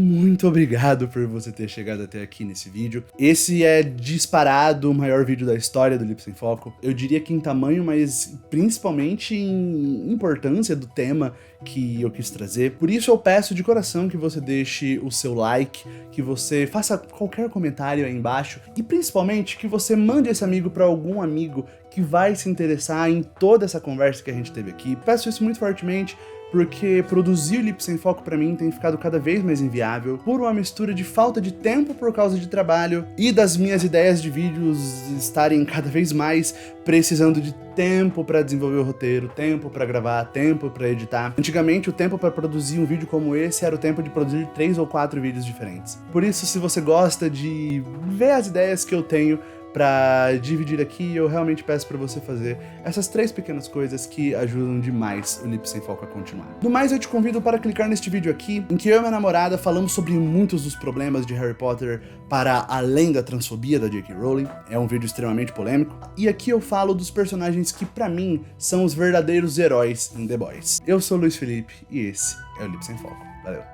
Speaker 1: obrigado por você ter chegado até aqui nesse vídeo. Esse é disparado o maior vídeo da história do Lips Sem Foco. Eu diria que em tamanho, mas principalmente em importância do tema que eu quis trazer. Por isso eu peço de coração que você deixe o seu like, que você faça qualquer comentário aí embaixo e principalmente que você mande esse amigo para algum amigo que vai se interessar em toda essa conversa que a gente teve aqui. Peço isso muito fortemente, porque produzir o Lips Sem Foco pra mim tem ficado cada vez mais inviável por uma mistura de falta de tempo por causa de trabalho e das minhas ideias de vídeos estarem cada vez mais precisando de tempo pra desenvolver o roteiro, tempo pra gravar, tempo pra editar. Antigamente o tempo pra produzir um vídeo como esse era o tempo de produzir 3 ou 4 vídeos diferentes. Por isso, se você gosta de ver as ideias que eu tenho pra dividir aqui, eu realmente peço pra você fazer essas 3 pequenas coisas que ajudam demais o Lips Sem Foco a continuar. Do mais, eu te convido para clicar neste vídeo aqui, em que eu e minha namorada falamos sobre muitos dos problemas de Harry Potter para além da transfobia da J.K. Rowling. É um vídeo extremamente polêmico. E aqui eu falo dos personagens que pra mim são os verdadeiros heróis em The Boys. Eu sou o Luiz Felipe e esse é o Lips Sem Foco. Valeu!